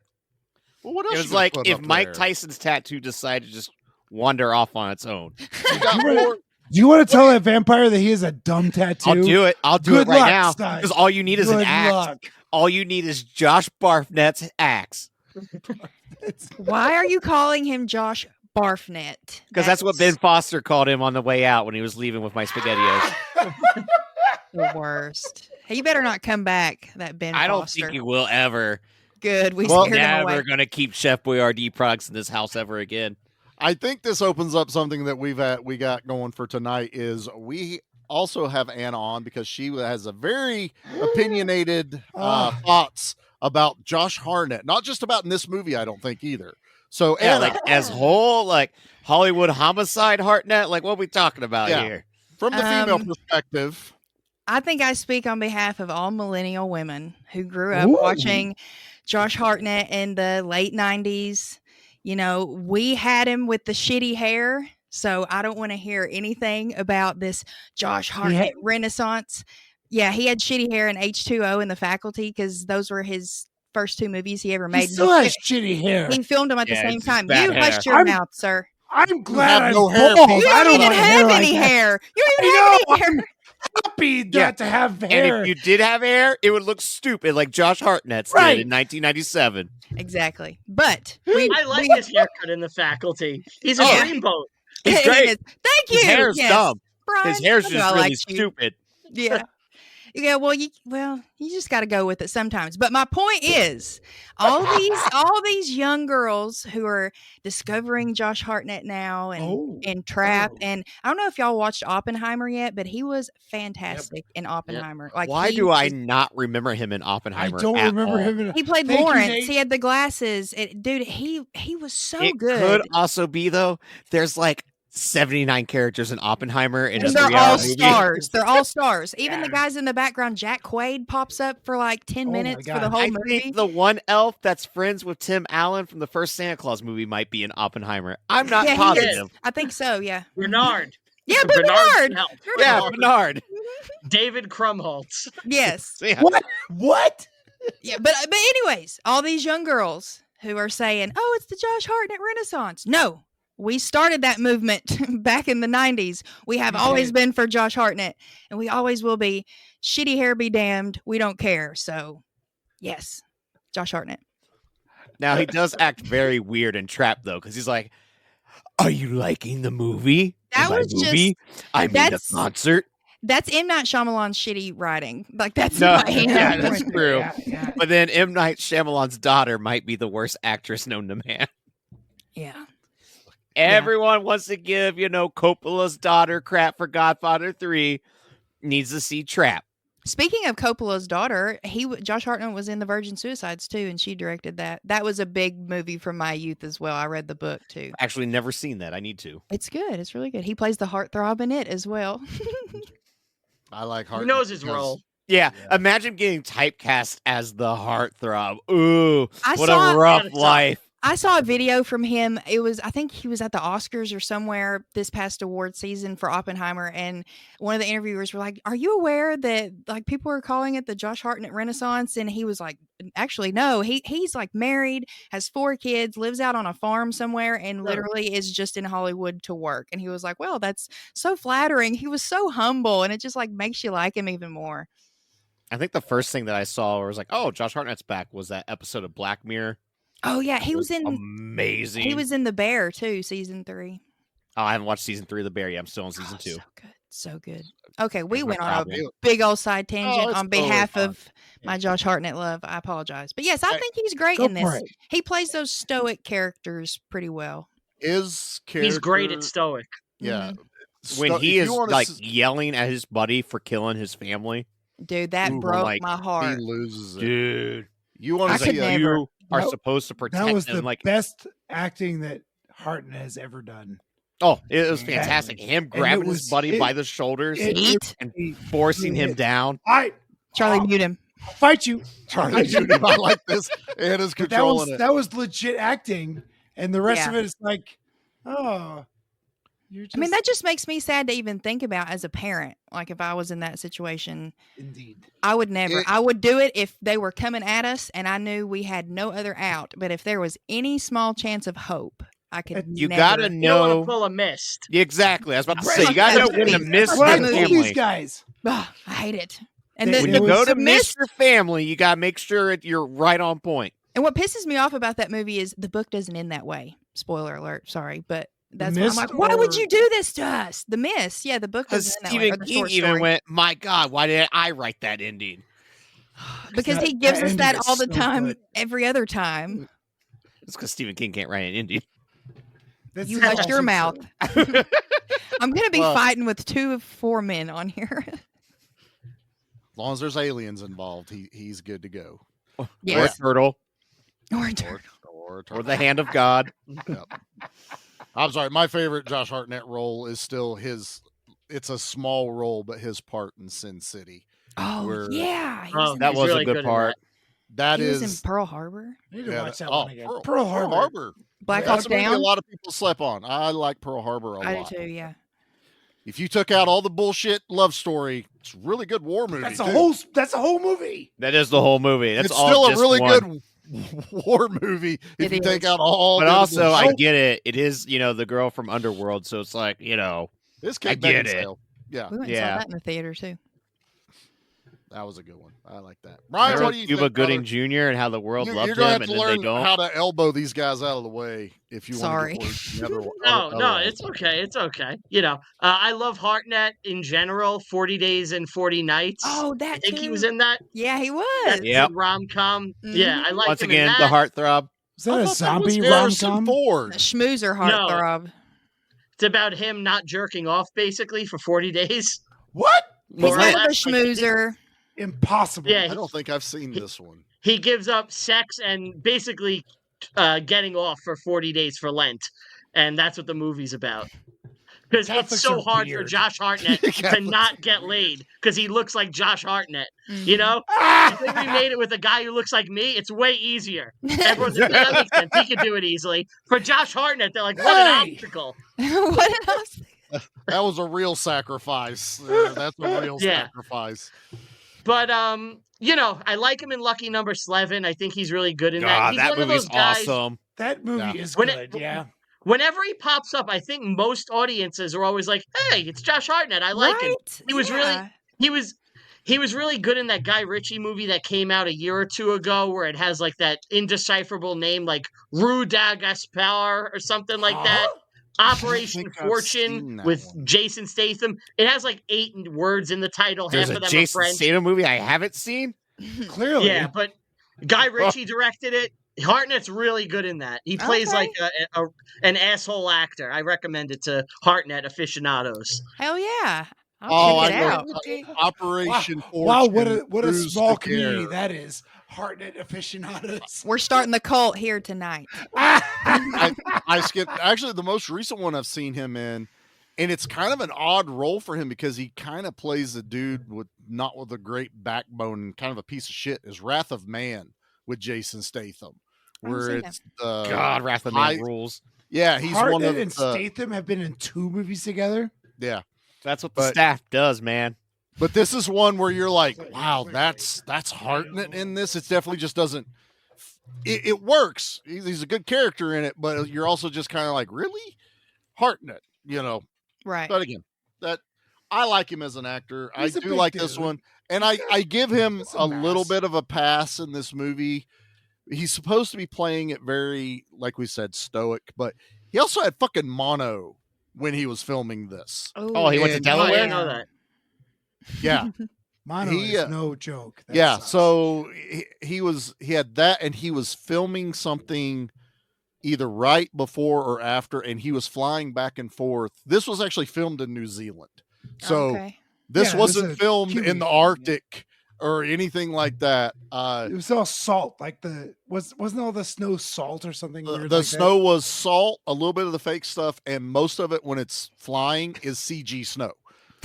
Well, what else It you was gonna like put if up Mike there? Tyson's tattoo decided to just wander off on its own. Do you want to tell that vampire that he has a dumb tattoo? I'll do it. I'll do Good it right luck, now. Stein. Because all you need is an Good axe. luck. All you need is Josh Barfnett's axe. Why are you calling him Josh Barfnet? Because that's what Ben Foster called him on the way out when he was leaving with my SpaghettiOs. The worst. Hey, you better not come back, that Ben I don't Foster. think he will ever. Good. We Well, scared him away. never going to keep Chef Boyardee products in this house ever again. I think this opens up something that we got going for tonight. Is we also have Anna on because she has a very opinionated thoughts about Josh Hartnett, not just about in this movie. I don't think either. So Yeah, Anna, like as whole, like Hollywood homicide Hartnett. Like what are we talking about Yeah. here? from the female perspective. I think I speak on behalf of all millennial women who grew up Ooh. watching Josh Hartnett in the late 90s. You know, we had him with the shitty hair, so I don't want to hear anything about this Josh Hartnett renaissance. Yeah, he had shitty hair in H2O in The Faculty because those were his first two movies he ever He made. still has shitty hair. He filmed them at the Yeah, same it's just time. bad You hair. hush your I'm- mouth, sir. I'm glad have I'm no hair, bald. Pete. You I don't don't even want hair have like any that. hair. You don't I even know. have any hair. Happy not Yeah. to have And hair. if you did have hair, it would look stupid like Josh Hartnett's Right. did in 1997. Exactly. But I like his haircut in The Faculty. He's a Oh. dreamboat. He's It great. is. Thank you. His hair's Yes. dumb. Brian, His hair's I know just I really liked you. stupid. Yeah. Yeah, well, you just got to go with it sometimes. But my point is, all these young girls who are discovering Josh Hartnett now and Trap, and I don't know if y'all watched Oppenheimer yet, but he was fantastic in Oppenheimer. Like, Why he do I was- not remember him in I Oppenheimer? don't at remember all? him. He played Thank you, Lawrence. Nate. He had the glasses. Dude, he was so It good. could also be though. There's like 79 characters in Oppenheimer in a And they're 3-hour all movie. stars. They're all stars. Even the guys in the background, Jack Quaid pops up for like 10 Oh my minutes for the God. whole I movie. think the one elf that's friends with Tim Allen from the first Santa Claus movie might be in Oppenheimer. I'm not Yeah, he positive. is. I think so, yeah. Bernard. Yeah, Bernard. Bernard. Yeah, Bernard. David Krumholtz. Yes. Yeah. What? Yeah, but anyways, all these young girls who are saying, "Oh, it's the Josh Hartnett Renaissance." No, we started that movement back in the 90s. We have always been for Josh Hartnett, and we always will be. Shitty hair be damned. We don't care. So, yes, Josh Hartnett. Now he does act very weird and trapped though, because he's like, "Are you liking the movie? That My was just- movie? I made a that's- concert." That's M. Night Shyamalan's shitty writing. Like, that's No, what he yeah, knows. that's true. Yeah. But then M. Night Shyamalan's daughter might be the worst actress known to man. Yeah. Everyone wants to give, Coppola's daughter crap for Godfather 3. Needs to see Trap. Speaking of Coppola's daughter, Josh Hartnett was in The Virgin Suicides too, and she directed that. That was a big movie from my youth as well. I read the book too. Actually, never seen that. I need to. It's good. It's really good. He plays the heartthrob in it as well. I like He Hartnett. knows his role. Yeah, imagine getting typecast as the heartthrob. Ooh, I what saw- a rough Gotta stop. life. I saw a video from him. I think he was at the Oscars or somewhere this past award season for Oppenheimer, and one of the interviewers were like, "Are you aware that like people are calling it the Josh Hartnett Renaissance?" And he was like, "Actually, no. He's like married, has 4 kids, lives out on a farm somewhere, and literally is just in Hollywood to work." And he was like, "Well, that's so flattering." He was so humble, and it just like makes you like him even more. I think the first thing that I saw was like, oh, Josh Hartnett's back was that episode of Black Mirror. Oh yeah, he It was in amazing. He was in The Bear too, season 3. Oh, I haven't watched season 3 of The Bear yet. I'm still on season 2. So good. So good. Okay, we That's my went on a problem. big old side tangent it's on totally behalf fine. of my Josh Hartnett love. I apologize. But yes, I Hey, think he's great go in for this. it. He plays those stoic characters pretty well. His character, He's great at stoic. Yeah. When Sto- he if is you wanna like s- yelling at his buddy for killing his family, Dude, that Ooh, broke like, my he heart. loses it. dude, You want I to could see never. you are That- supposed to protect That was him. the Like, best acting that Hartnett has ever done. oh, it was Yeah. fantastic. Him And grabbing it his was- buddy it- by the shoulders Eat. and forcing him down. Charlie, mute him. I'll fight you. Charlie Judy I like this, and is But controlling it. that was legit acting, and the rest Yeah. of it is like, oh, you're just I mean, that just makes me sad to even think about as a parent. Like if I was in that situation, indeed. I would never. It- I would do it if they were coming at us and I knew we had no other out. But if there was any small chance of hope, I could. You never. gotta You don't want know to pull a mist. Exactly. I was about to Right. say you gotta know That's when to movies. miss That's your what Who are family. these guys? Ugh, I hate it. And They- the, When It you was- go to the miss mist. your family, you gotta make sure you're right on point. And what pisses me off about that movie is the book doesn't end that way. Spoiler alert. Sorry, but that's why I'm Mist like, why would or- you do this to us? The Mist. Yeah, the book Because doesn't end that way. Or Stephen the King short even story. went, my God, why did I write that ending? Because he that gives us ending that is all the so time, good. every other time. It's because Stephen King can't write an ending. That's You hush your awesome. mouth. I'm gonna be Well- fighting with 2 of 4 men on here. As long as there's aliens involved, he's good to go. Or Yes. a turtle. Or Or the hand of God. Yep. I'm sorry. My favorite Josh Hartnett role is still his. It's a small role, but his part in Sin City. Oh where yeah, he Oh, was, in, That he's was really a good in part. that he was is in Pearl Harbor, I need to yeah, watch that oh, one again. Pearl, Pearl Harbor. Harbor. Black That's Hawk a movie Down. a lot of people slept on. I like Pearl Harbor a I lot. do too. Yeah. If you took out all the bullshit love story, it's a really good war movie. That's too. That's a whole movie. That is the whole movie. That's It's all still a just really one. good war movie if It you take is. out all. But the other also, I bullshit. get it. It is, the girl from Underworld, so it's like, This I Kate get Beckinsale. Yeah, We went and Yeah. saw that in the theater too. that was a good one. I like that. Brian, Remember what do you Cuba think? Gooding brother? Jr. and how the world You're loved gonna him, have and to then they learn don't. how to elbow these guys out of the way if you Sorry. want to get words together. No, it's okay. It's okay. I love Hartnett in general. 40 Days and 40 Nights. Oh, I that think too. he was in that. Yeah, he was. That's Yep. a rom-com. Yeah, I like Once him again, in the that. heartthrob. Is that I a thought that was zombie rom Harrison com? Ford. A schmoozer heartthrob. It's about him not jerking off basically for 40 days. What? He's More or kind of a less. Like, schmoozer. Impossible. Yeah, I don't think I've seen this one. he gives up sex and basically getting off for 40 days for Lent. And that's what the movie's about. Because it's Catholics so are hard for weird. Josh Hartnett to Catholics not get laid because he looks like Josh Hartnett. Mhm. You know? If they remade it with a guy who looks like me, it's way easier. Everyone's like, that makes sense. He could do it easily. For Josh Hartnett, they're like, what an Hey! obstacle. What else? That was a real sacrifice. That's a real Yeah. sacrifice. But I like him in Lucky Number 11. I think he's really good in that. God, He's that one of movie's those guys. awesome. That movie Yeah. is When good. Yeah. Whenever he pops up, I think most audiences are always like, "Hey, it's Josh Hartnett. I like him." Right? He was Yeah. he was really good in that Guy Ritchie movie that came out a year or two ago, where it has like that indecipherable name, like Rue Gaspar or something like that. Operation think I've Fortune seen that with one. Jason Statham. It has like 8 words in the title. There's Half a of them are Jason French. Statham movie I haven't seen. Clearly. Yeah, but Guy Ritchie directed it. Hartnett's really good in that. He plays Okay. like an asshole actor. I recommend it to Hartnett aficionados. Hell yeah. Oh, I'll I check it know. out. Operation Fortune. Wow, what a Cruise small to community Care. that is. Hartnett aficionados. We're starting the cult here tonight. I skipped. Actually, the most recent one I've seen him in And it's kind of an odd role for him because he kind of plays a dude with not with a great backbone and kind of a piece of shit. Is Wrath of Man with Jason Statham, where it's God, Wrath of Man rules. Yeah, he's Hartnett one of and Statham have been in 2 movies together. Yeah, that's what the staff does, man. But this is one where you're like, wow, that's Hartnett in this. It definitely just doesn't. It works. He's a good character in it, but you're also just kind of like, really, Hartnett, you know. Right. But again, that I like him as an actor. He's I a do big like dude. this one. And I give him He's a a little mess. bit of a pass in this movie. He's supposed to be playing it very, like we said, stoic, but he also had fucking mono when he was filming this. Oh, he went to And- Delaware? I didn't know that. Yeah. Mono He, is no joke. That yeah, sucks. so he had that, and he was filming something either right before or after, and he was flying back and forth. This was actually filmed in New Zealand, so Okay. this Yeah, it was wasn't a filmed Kiwi in the thing, Arctic or anything like that. It was all salt, like wasn't all the snow salt or something weird The like snow was salt, a little bit of the fake stuff, and most of it when it's flying is CG snow.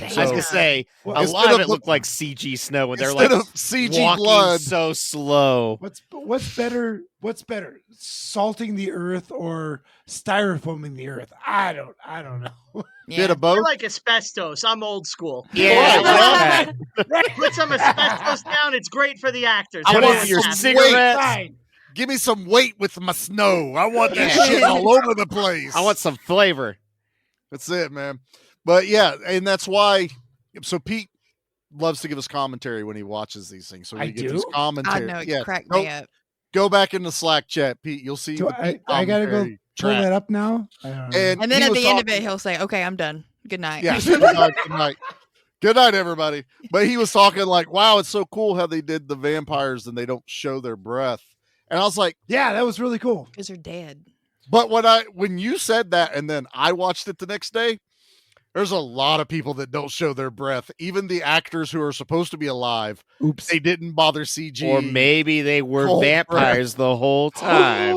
I was gonna say a instead lot of it the- looked like CG snow when they're instead like of CG walking blood. so slow. What's better? What's better, salting the earth or styrofoaming the earth? I don't know. Bit of I both. like asbestos. I'm old school. Yeah, Put some asbestos down. It's great for the actors. I Put want it in your some cigarettes. Fine. Give me some weight with my snow. I want that Yeah. shit all over the place. I want some flavor. That's it, man. But yeah, and that's why. So Pete loves to give us commentary when he watches these things. So we I get his do? commentary. I know it yeah, cracked go, me up. go back in the Slack chat, Pete. You'll see. Do the Pete I gotta go commentary pull track. that up now? I don't know. And And then he at was the end of talking- it, he'll say, "Okay, I'm done. Good night." Yeah. Good night. Good night, everybody. But he was talking like, wow, it's so cool how they did the vampires and they don't show their breath. And I was like, yeah, that was really cool. Because they're dead. but when you said that and then I watched it the next day, there's a lot of people that don't show their breath. Even the actors who are supposed to be alive, Oops. they didn't bother CG. Or maybe they were Cold vampires the whole time.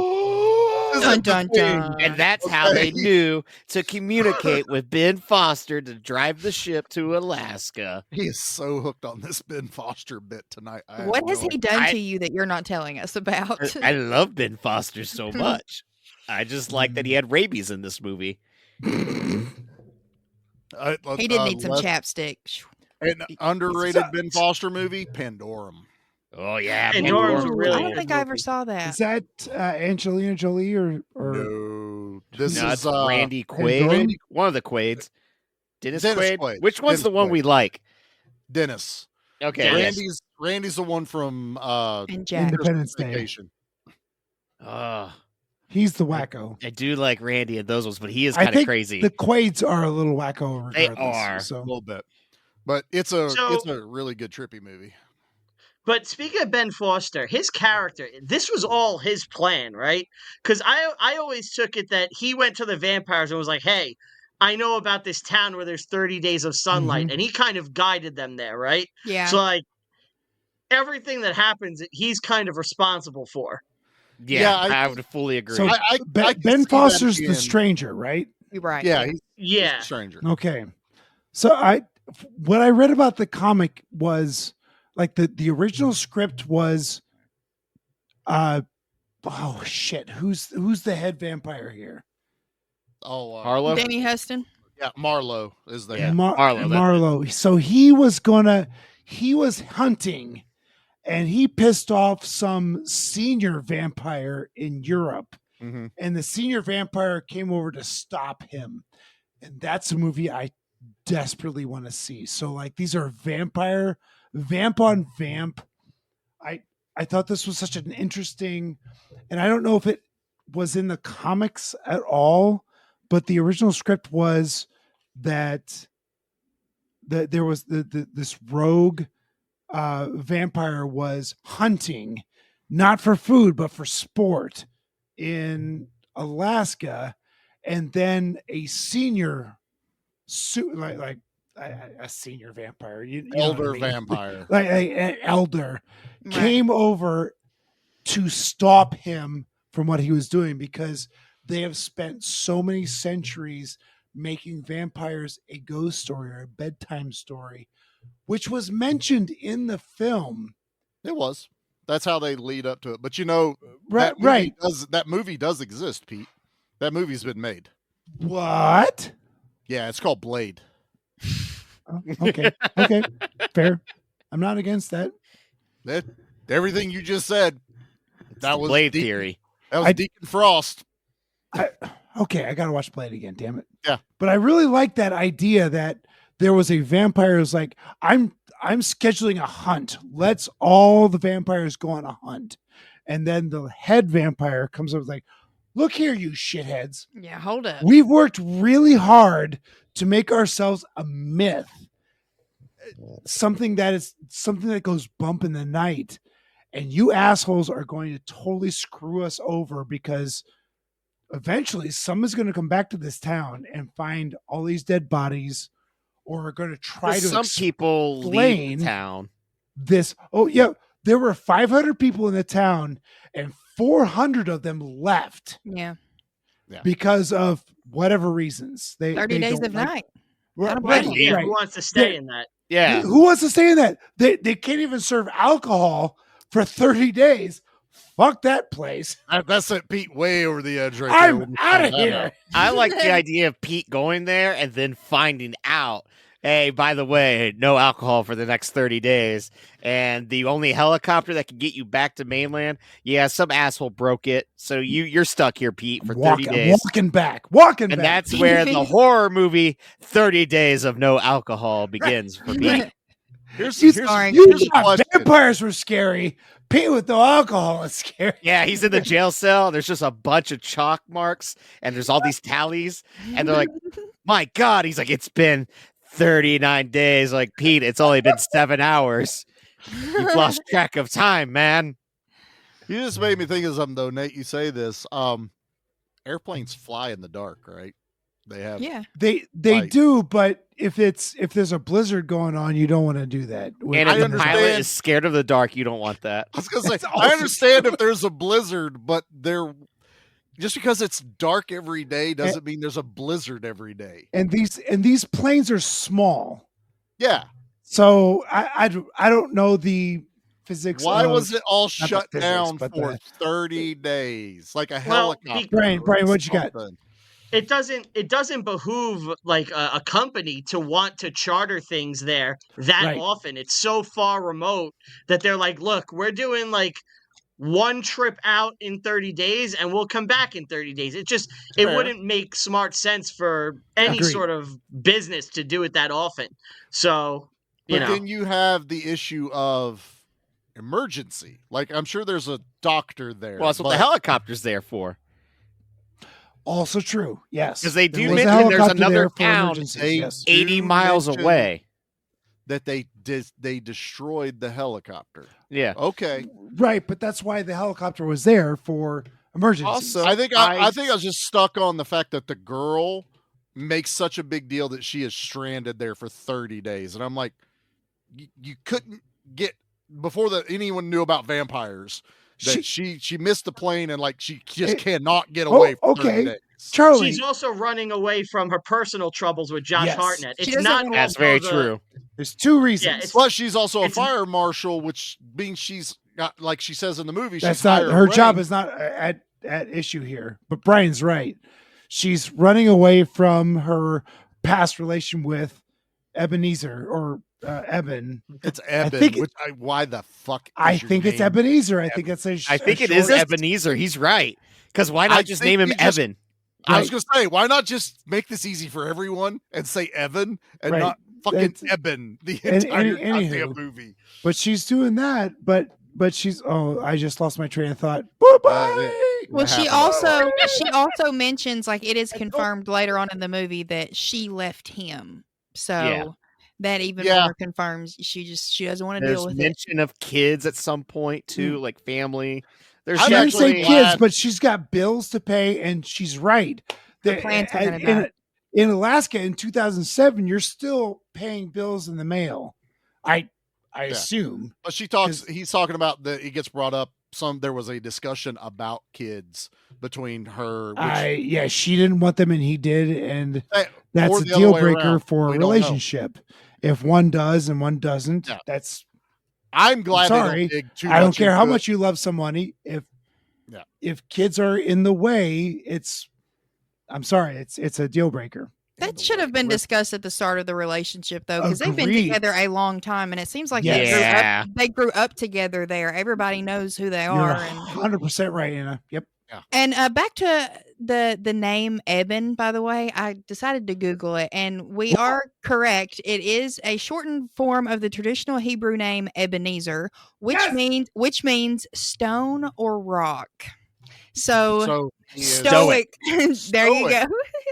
Dun dun dun. And that's how they knew to communicate with Ben Foster to drive the ship to Alaska. He is so hooked on this Ben Foster bit tonight. I have What has no he idea. done to you that you're not telling us about? I love Ben Foster so much. I just like that he had rabies in this movie. He did need some Les- chapstick. An underrated Ben Foster movie, Pandorum. Oh yeah, Pandorum's Pandorum's a really I don't good think I ever movie. saw that. Is that Angelina Jolie or No, this No, is it's Randy Quaid. Pandorum? One of the Quaids. Dennis Dennis Quaid? Quaid. Which one's Dennis the one Quaid. we like? Dennis. Okay. Dennis. yes. Randy's the one from And Jack. Independence Day? Vacation. He's the wacko. I do like Randy in those ones, but he is I kind of think crazy. the Quaids are a little wacko. They Regardless, are. A So little bit, but it's a So- really good trippy movie. But speaking of Ben Foster, his character, this was all his plan, right? Because I always took it that he went to the vampires and was like, hey, I know about this town where there's 30 days of sunlight. Mhm. And he kind of guided them there, right? Yeah. So, like, everything that happens, he's kind of responsible for. yeah, I- I would fully agree. So I can Ben see that Foster's being- the stranger, right? You're right. Yeah, he's Yeah. a stranger. Okay. So what I read about the comic was like the original script was oh shit, who's the head vampire here? Oh, Harlow? Danny Huston. yeah, Marlowe is the Yeah. Marlowe, that's it. Marlowe. So he was hunting and he pissed off some senior vampire in Europe. Mhm. And the senior vampire came over to stop him. And that's a movie I desperately want to see. So like these are vamp on vamp. I thought this was such an interesting, and I don't know if it was in the comics at all, but the original script was that there was this rogue vampire was hunting, not for food but for sport in Alaska, and then a senior like a senior vampire, you know what I elder mean? vampire. like an elder Right. came over to stop him from what he was doing because they have spent so many centuries making vampires a ghost story or a bedtime story, which was mentioned in the film. It was. That's how they lead up to it. But you know, right. That movie does exist, Pete. That movie's been made. What? Yeah, it's called Blade. Oh, okay. Okay. Fair. I'm not against that. Everything you just said. That was Blade theory. That was Deacon Frost. Okay, I gotta watch Blade again. Damn it. Yeah, but I really like that idea that there was a vampire who's like, I'm scheduling a hunt. Let's all the vampires go on a hunt, and then the head vampire comes up like, look here, you shitheads. Yeah, hold up. We've worked really hard to make ourselves a myth, something that goes bump in the night, and you assholes are going to totally screw us over because eventually someone's going to come back to this town and find all these dead bodies, or are going to try to some people leave town. This. Oh yeah, there were 500 people in the town, and 400 of them left. Yeah. Because of whatever reasons. 30 days of night. Right. Who wants to stay in that? Yeah. Who wants to stay in that? They can't even serve alcohol for 30 days. Fuck that place. That's it, Pete, way over the edge right I'm there. out of here. I like the idea of Pete going there and then finding out, hey, by the way, no alcohol for the next 30 days. And the only helicopter that can get you back to mainland, some asshole broke it. So you're stuck here, Pete, for 30 days. Walking back. And that's where the horror movie 30 Days of No Alcohol begins for Pete. Here's vampires were scary. Pete with no alcohol is scary. Yeah, he's in the jail cell. There's just a bunch of chalk marks, and there's all these tallies. And they're like, my God. He's like, it's been 39 days. Like, Pete, it's only been 7 hours. You've lost track of time, man. You just made me think of something, though, Nate. You say this. Airplanes fly in the dark, right? They have. Yeah. They do, but if there's a blizzard going on, you don't want to do that. And if the pilot is scared of the dark, you don't want that. I was gonna say, I understand if there's a blizzard, but just because it's dark every day doesn't mean there's a blizzard every day. And these planes are small. Yeah. So I don't know the physics. Why was it all shut physics, down for 30 days? Like a helicopter. Brian, what you got? It doesn't behoove like a company to want to charter things there that often. It's so far remote that they're like, look, we're doing like one trip out in 30 days and we'll come back in 30 days. It wouldn't make smart sense for any sort of business to do it that often. So, then you have the issue of emergency. Like, I'm sure there's a doctor there. Well, that's what the helicopter's there for. Also true. Yes. Because they do mention there's another town 80 miles mention away. That they destroyed the helicopter. Yeah. Okay. Right, but that's why the helicopter was there for emergencies. Also, I think I was just stuck on the fact that the girl makes such a big deal that she is stranded there for 30 days. And I'm like, you couldn't get before anyone knew about vampires. That she missed the plane and like she just cannot get away from 30 days. Charlie. She's also running away from her personal troubles with Josh Hartnett. It's not that's very true. There's two reasons. Yeah, plus she's also a fire marshal, which means she's got, like she says in the movie, that's she's not her rank. job is not at issue here. But Brian's right. She's running away from her past relation with Ebenezer or Eben. It's Eben. Why the fuck? I think it's Ebenezer. I think that's I think it is Ebenezer. He's right. Because why not just name him Evan? I was going to say, why not just make this easy for everyone and say Evan and not fucking Eben the entire goddamn movie? But she's doing that. But she's I just lost my train of thought. Bye-bye. Well, she also mentions like it is confirmed later on in the movie that she left him. So that even more confirms she doesn't want to deal with it. There's mention of kids at some point too, like family. She didn't say kids, but she's got bills to pay, and she's right. In Alaska in 2007, you're still paying bills in the mail. I assume. But he's talking about that he gets brought up there was a discussion about kids between her. Which, yeah, she didn't want them and he did, and that's or a the other deal way breaker around. for a We don't know. relationship. If one does and one doesn't, Yeah. that's. I'm glad they sorry. don't dig too I don't much care how into much you love somebody. Yeah. If kids are in the way, I'm sorry, it's a deal breaker. That should have been discussed at the start of the relationship, though, because they've been Agreed. together a long time, and it seems like Yes. they grew up together there. Everybody knows who they You're are. And 100% right, Anna. Yep. Yeah. And back to the name Eben, by the way, I decided to Google it, and we are correct. It is a shortened form of the traditional Hebrew name Ebenezer, which means stone or rock. So stoic. There you go.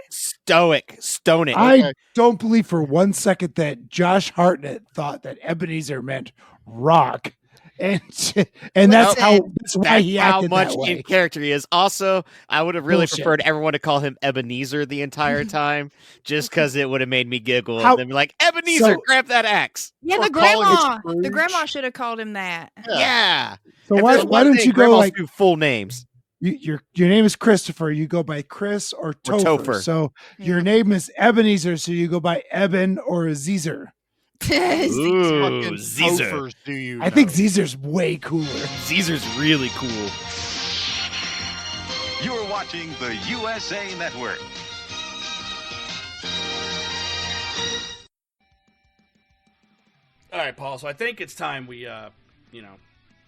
Stoic. I don't believe for one second that Josh Hartnett thought that Ebenezer meant rock, and that's why he how acted much that way. in character he is. Also, I would have really Bullshit. preferred everyone to call him Ebenezer the entire time, just because it would have made me giggle How- and then be like, Ebenezer, grab that axe. Yeah, Or the calling grandma should have called him that. Yeah. So If why there's one don't thing, you go grandmas like do full names? your name is Christopher? You go by Chris or Topher. Topher. So your name is Ebenezer, so you go by Eben or Zezer. Ooh, Caesar. Tofers do you I think know? Zezer's way cooler. Caesar's really cool. You're watching the USA Network. All right, Paul. So I think it's time we,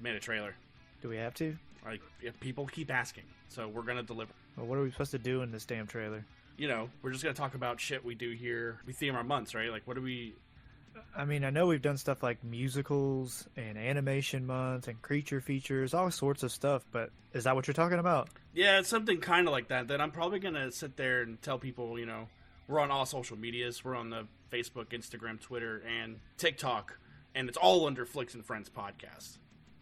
made a trailer. Do we have to? Like, if people keep asking, so we're gonna deliver. Well, what are we supposed to do in this damn trailer? We're just gonna talk about shit we do here. We theme our months, right? Like, what do we? I mean, I know we've done stuff like musicals and animation month and creature features, all sorts of stuff, but is that what you're talking about? Yeah, it's something kind of like that. That I'm probably gonna sit there and tell people, we're on all social medias. We're on the Facebook, Instagram, Twitter, and TikTok, and it's all under Flicks and Friends podcast.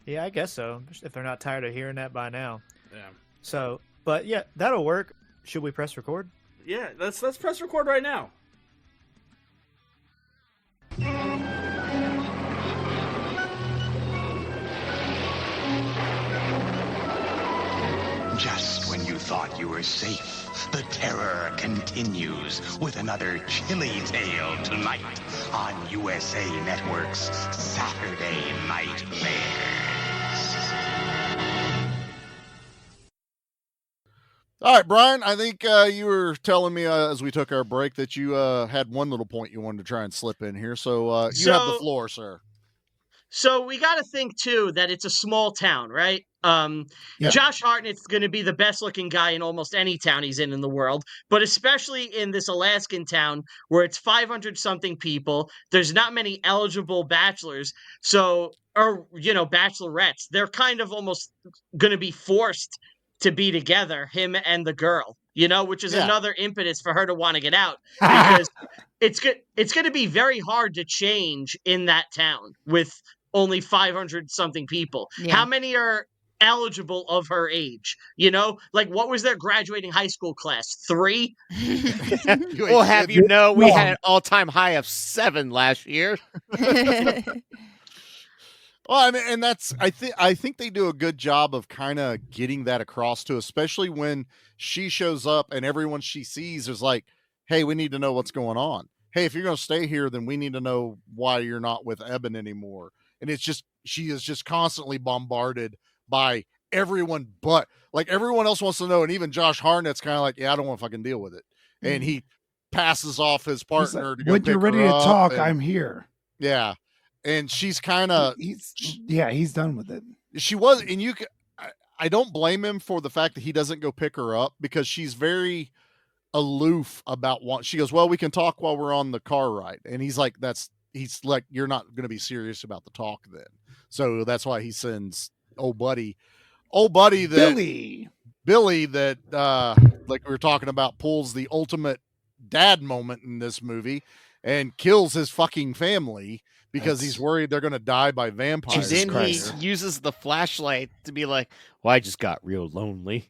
Yeah, I guess so. If they're not tired of hearing that by now. Yeah. So, but yeah, that'll work. Should we press record? Yeah, let's press record right now. Just when you thought you were safe, the terror continues with another chilly tale tonight on USA Network's Saturday Night Bears. All right, Brian, I think you were telling me as we took our break that you had one little point you wanted to try and slip in here. So you have the floor, sir. So we got to think, too, that it's a small town, right? Josh Hartnett's going to be the best-looking guy in almost any town he's in the world, but especially in this Alaskan town where it's 500-something people. There's not many eligible bachelors, bachelorettes. They're kind of almost going to be forced to be together, him and the girl, which is another impetus for her to want to get out because it's going to be very hard to change in that town with only 500-something people. Yeah. How many are eligible of her age? Like what was their graduating high school class? 3? We'll have we had an all-time high of 7 last year. Well, I mean, and that's I think they do a good job of kind of getting that across to, especially when she shows up and everyone she sees is like, "Hey, we need to know what's going on. Hey, if you're going to stay here, then we need to know why you're not with Eben anymore." And it's just she is just constantly bombarded by everyone, but like everyone else wants to know, and even Josh Hartnett's kind of like, "Yeah, I don't want to fucking deal with it," and he passes off his partner like, to go when pick you're ready her to up, talk, and- I'm here. Yeah. And she's kind of he's done with it. She was, and I don't blame him for the fact that he doesn't go pick her up because she's very aloof about what she goes, "Well, we can talk while we're on the car ride," and he's like, "You're not going to be serious about the talk then." So that's why he sends old buddy that Billy that like we were talking about pulls the ultimate dad moment in this movie and kills his fucking family because he's worried they're going to die by vampires. And then he uses the flashlight to be like, "Well, I just got real lonely.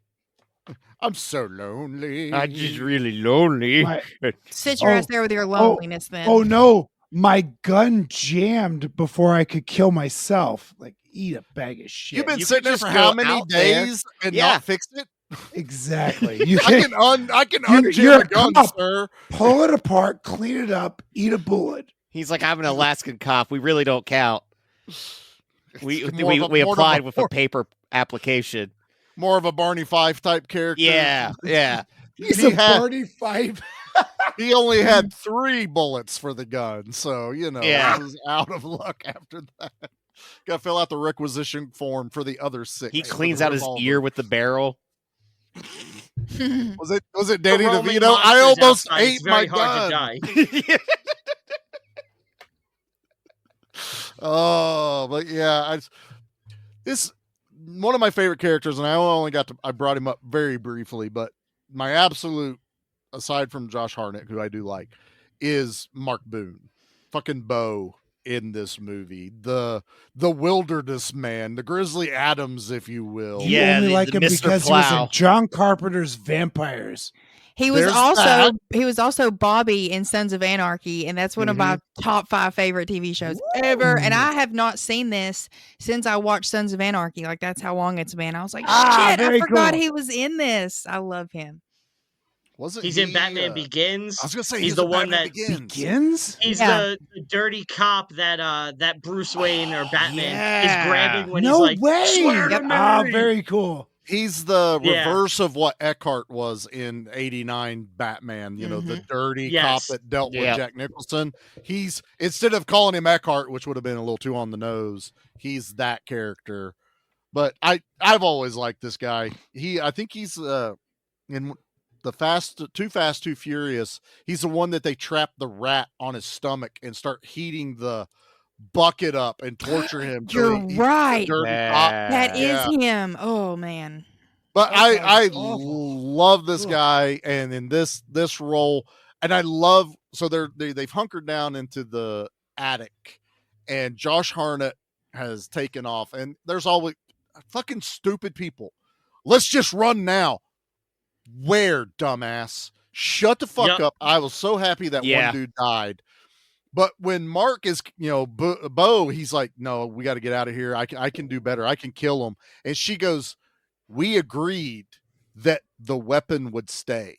I'm so lonely. I'm just really lonely." Sit your ass there with your loneliness then. Oh no, my gun jammed before I could kill myself. Like eat a bag of shit. You've been You sitting could there just for go how many out there. days and Yeah. not fixed it? Exactly. You I can unjam a gun, cop. sir. Pull it apart, clean it up, eat a bullet. He's like, I'm an Alaskan cop. We really don't count. We more applied of with a paper application. More of a Barney Fife type character. Yeah. He's He a had- Barney Fife. He only had 3 bullets for the gun, so he was out of luck after that. Got to fill out the requisition form for the other 6. He cleans out his ear with the barrel. Was it Danny roaming DeVito? I monsters almost outside, ate it's very my hard gun. to die. Oh, but yeah, this one of my favorite characters, and I brought him up very briefly, but my absolute, aside from Josh Hartnett, who I do like, is Mark Boone, fucking Bo in this movie, the wilderness man, the Grizzly Adams, if you will. You only like him Mr. because he was Plow. in John Carpenter's Vampires. He was There's also Bobby in Sons of Anarchy, and that's one of my top 5 favorite TV shows ever. And I have not seen this since I watched Sons of Anarchy. Like that's how long it's been. I was like, shit, I very forgot cool. he was in this. I love him. He's in Batman Begins. I was gonna say he's the one Batman that Begins. he's Yeah. the dirty cop that Bruce Wayne or Batman is yeah. grabbing when No he's like, way. swear to Ah, me. very cool. He's the Yeah. reverse of what Eckhart was in '89 Batman. You know, the dirty Yes. cop that dealt with Yep. Jack Nicholson. He's, instead of calling him Eckhart, which would have been a little too on the nose, he's that character. But I've always liked this guy. I think he's in the Too Fast, Too Furious. He's the one that they trap the rat on his stomach and start heating the bucket up and torture him. till You're he eats the right. dirty Yeah. cop. That is Yeah. him. Oh man. But That I sounds awful. love this Ugh. guy, and in this role, and I love, so they've hunkered down into the attic, and Josh Hartnett has taken off, and there's always fucking stupid people. Let's just run now. Where, dumbass? Shut the fuck Yep. up. I was so happy that Yeah. one dude died. But when Mark is, Bo, he's like, no, we got to get out of here. I can do better. I can kill him. And she goes, we agreed that the weapon would stay.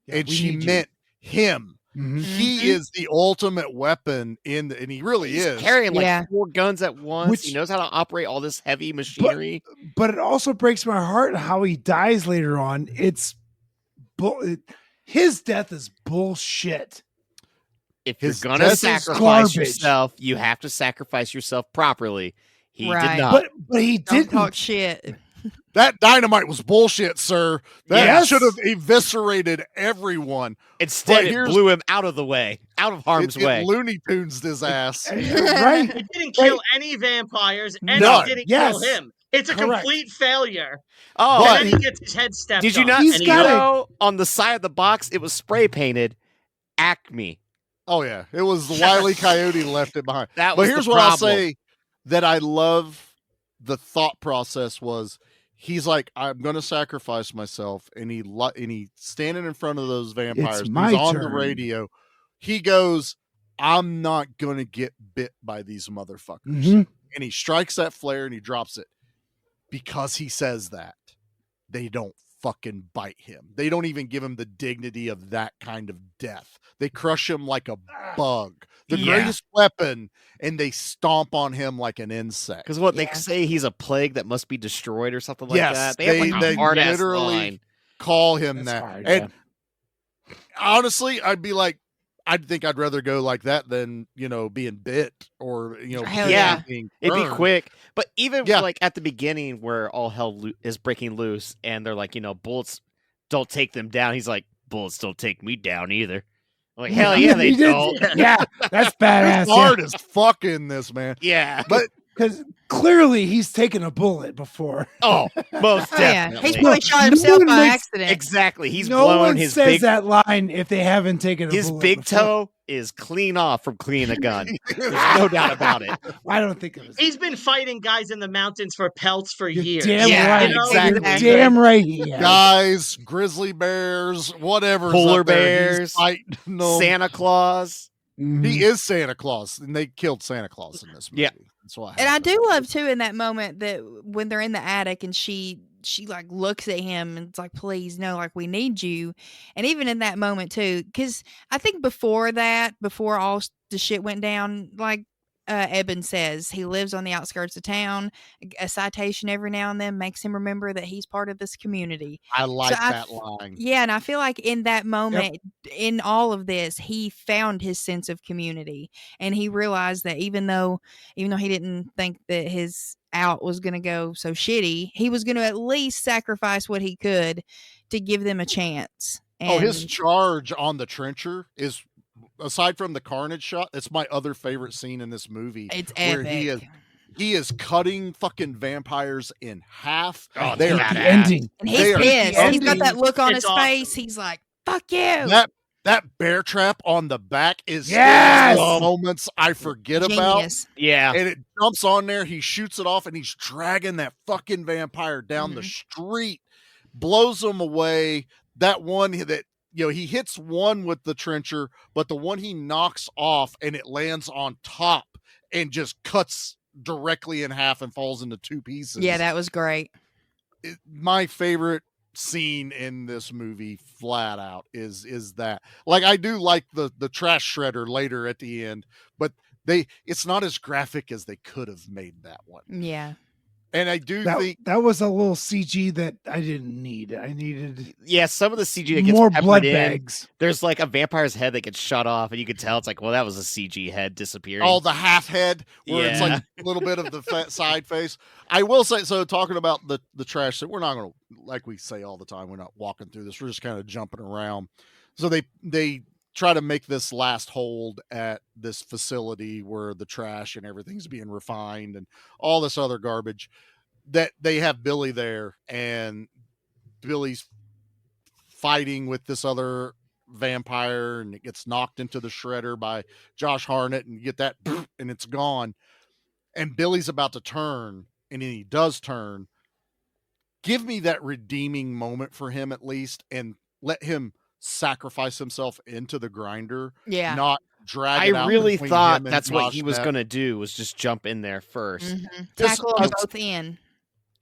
Yeah, and we she need you. meant him. Mhm. He is the ultimate weapon and he really He's is. carrying like Yeah. 4 guns at once. Which- He knows how to operate all this heavy machinery. But it also breaks my heart how he dies later on. His death is bullshit. If you're His gonna death is sacrifice garbage. yourself, you have to sacrifice yourself properly. He Right. did not. But he Don't didn't. talk shit. That dynamite was bullshit, sir. That Yes. should have eviscerated everyone. Instead, but it here's- blew him out of the way, out of harm's It way. Looney Tunes his ass. Right? It didn't kill any vampires, and None. it didn't Yes. kill him. It's a Correct. complete failure. Oh, But- And then he gets his head stepped did you on. not He's see got it. though, on the side of the box? It was spray painted Acme. Oh yeah, it was the Wile E. Coyote left it behind. That But was here's the what I'll problem. say that I love. The thought process was he's like, I'm going to sacrifice myself, and he's standing in front of those vampires. He's my on the turn. radio. He goes, I'm not going to get bit by these motherfuckers. Mhm. And he strikes that flare and he drops it. Because he says that, they don't fucking bite him. They don't even give him the dignity of that kind of death. They crush him like a bug, the Yeah. greatest weapon, and they stomp on him like an insect. Because what they say, he's a plague that must be destroyed or something like Yes, that. They have like they a hard ass literally line. call him That's that. hard, And honestly, I'd be like, I'd think I'd rather go like that than, being bit or, Hell yeah. being It'd be burned. quick. But even Yeah. like at the beginning where all hell is breaking loose and they're like, bullets don't take them down. He's like, bullets don't take me down either. I'm like, hell yeah, they He did- don't. Yeah, that's badass. It's hard as fuck in this, man. Yeah. But Because clearly he's taken a bullet before. Oh, most Oh, yeah. definitely. He's probably shot No himself one by makes- accident. Exactly. He's no blown one his says big that line if they haven't taken a his bullet big before. toe is clean off from cleaning a gun. There's no doubt about it. I don't think it was. He's been fighting guys in the mountains for pelts for years. Damn Yeah, right. exactly. You're damn right. He has. guys, grizzly bears, whatever. Polar there, bears, he's fighting them. Santa Claus. He is Santa Claus, and they killed Santa Claus in this movie. Yeah. That's why. And I do love too in that moment that when they're in the attic and she like looks at him and it's like, please no, like we need you. And even in that moment too, because I think before all the shit went down, like Eben says, he lives on the outskirts of town. A citation every now and then makes him remember that he's part of this community. I like I that line. Yeah, and I feel like in that moment, in all of this, he found his sense of community, and he realized that even though he didn't think that his out was going to go so shitty, he was going to at least sacrifice what he could to give them a chance. Oh, his And charge on the trencher is, aside from the carnage shot, it's my other favorite scene in this movie. It's where epic. he is cutting fucking vampires in half. Oh, they are the ending. And he's pissed. He's got that look on his face. He's like, fuck you. That bear trap on the back is Yes! one of the moments I forget about. Genius. Yeah. And it jumps on there. He shoots it off, and he's dragging that fucking vampire down the street, blows him away. That one that, he hits one with the trencher, but the one he knocks off and it lands on top and just cuts directly in half and falls into two pieces. Yeah, that was great. My favorite scene in this movie, flat out, is that. Like, I do like the trash shredder later at the end, but it's not as graphic as they could have made that one. Yeah. And I do think that was a little CG that I didn't need. I needed some of the CG that gets more peppered blood in. bags. There's like a vampire's head that gets shut off, and you could tell it's like, well, that was a CG head disappearing. Oh, the half head where it's like a little bit of the side face. I will say, so talking about the trash, we're not going to, like we say all the time, we're not walking through this. We're just kind of jumping around. So they try to make this last hold at this facility where the trash and everything's being refined and all this other garbage. That they have Billy there, and Billy's fighting with this other vampire, and it gets knocked into the shredder by Josh Hartnett, and you get that, and it's gone. And Billy's about to turn, and he does turn. Give me that redeeming moment for him at least, and let him sacrifice himself into the grinder. Yeah. Not drag it out. I really between thought him and that's what he Josh was Hartnett. going to do, was just jump in there first. Tackle them both in.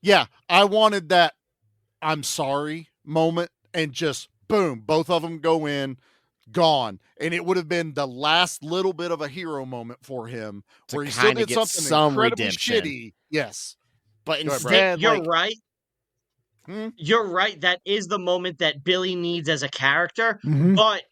Yeah, I wanted that I'm sorry moment, and just boom, both of them go in, gone. And it would have been the last little bit of a hero moment for him, To where he still kinda did get something some incredibly redemption. shitty. Yes. But Go ahead, instead, You're like, right. You're right. That is the moment that Billy needs as a character, but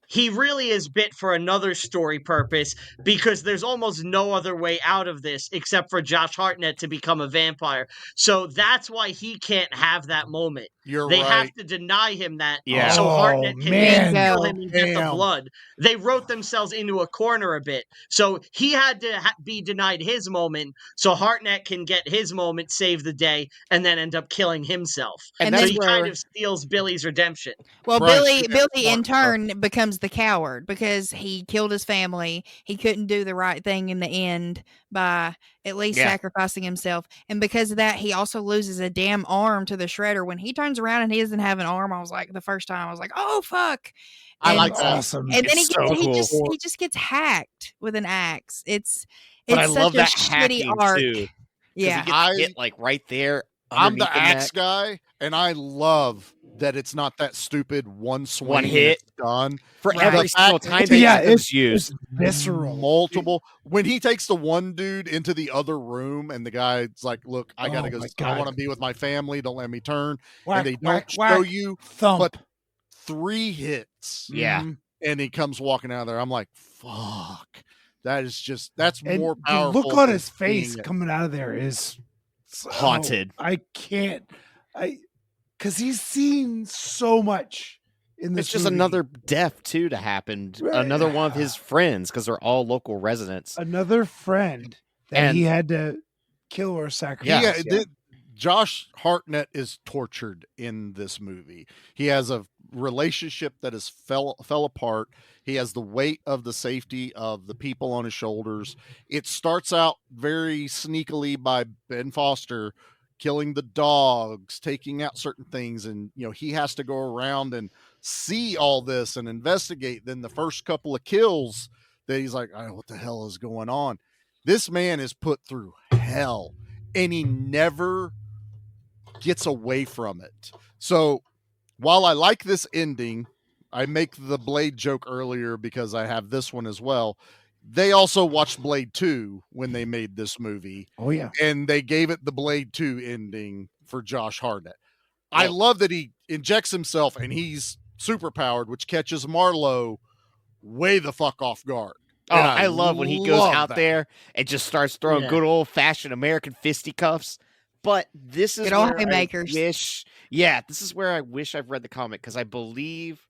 he really is bit for another story purpose, because there's almost no other way out of this except for Josh Hartnett to become a vampire. So that's why he can't have that moment. You're They have right. to deny him that, Yeah. so Oh, Hartnett can man. then kill him and get the Damn. blood. They wrote themselves into a corner a bit. So he had to be denied his moment, so Hartnett can get his moment, save the day, and then end up killing himself. And so that's he where- kind of steals Billy's redemption. Well, Right. Billy in turn becomes the coward because he killed his family. He couldn't do the right thing in the end by at least sacrificing himself. And because of that, he also loses a damn arm to the shredder. When he turns around and he doesn't have an arm, I was like, the first time I was like, oh fuck. I And- like that. Awesome. And then It's so cool. he just gets hacked with an axe. It's but I such love a that shitty hacking arc. too. 'Cause Yeah. he gets hit like right there. I'm the underneath axe neck. guy, and I love that it's not that stupid one swing, One and hit. it's done. For Right. every The single fact- time that Yeah, it was it's used. visceral. Multiple. When he takes the one dude into the other room, and the guy's like, "Look, I gotta Oh go. my I God. want to be with my family. Don't let me turn." Whack, and they don't whack, show whack. you, Thump. but 3 hits. Yeah. And he comes walking out of there. I'm like, "Fuck." That's And more the powerful. look on than his face seeing it. coming out of there is Haunted. I can't. Because he's seen so much in this. It's just movie. another death too to happen. Right. Another one of his friends, because they're all local residents. another friend that And- he had to kill or sacrifice. Josh Hartnett is tortured in this movie. He has a relationship that is fell apart. He has the weight of the safety of the people on his shoulders. It starts out very sneakily by Ben Foster killing the dogs, taking out certain things, and he has to go around and see all this and investigate. Then the first couple of kills, that he's like, oh, what the hell is going on? This man is put through hell, and he never gets away from it. So while I like this ending, I make the Blade joke earlier because I have this one as well. They also watched Blade 2 when they made this movie. Oh, yeah. And they gave it the Blade 2 ending for Josh Hartnett. I love that he injects himself and he's super powered, which catches Marlowe way the fuck off guard. Oh, And I love when he goes out that. there and just starts throwing good old fashioned American fisticuffs. But this is Good old where haymakers. this is where I wish I've read the comic, because I believe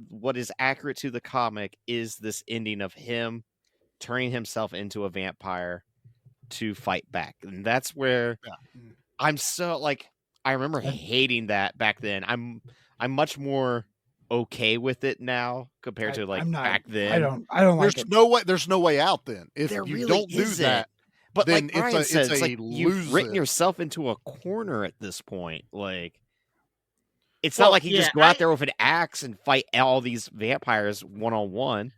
what is accurate to the comic is this ending of him turning himself into a vampire to fight back. And that's where I'm so like, I remember hating that back then. I'm much more okay with it now compared to like back then. I don't like There's it. There's no way out then. If There you really don't do isn't. that, But then like Brian it's said, a it's like you've written lose it. yourself into a corner at this point. Like, it's not like he just go out there with an axe and fight all these vampires one-on-one.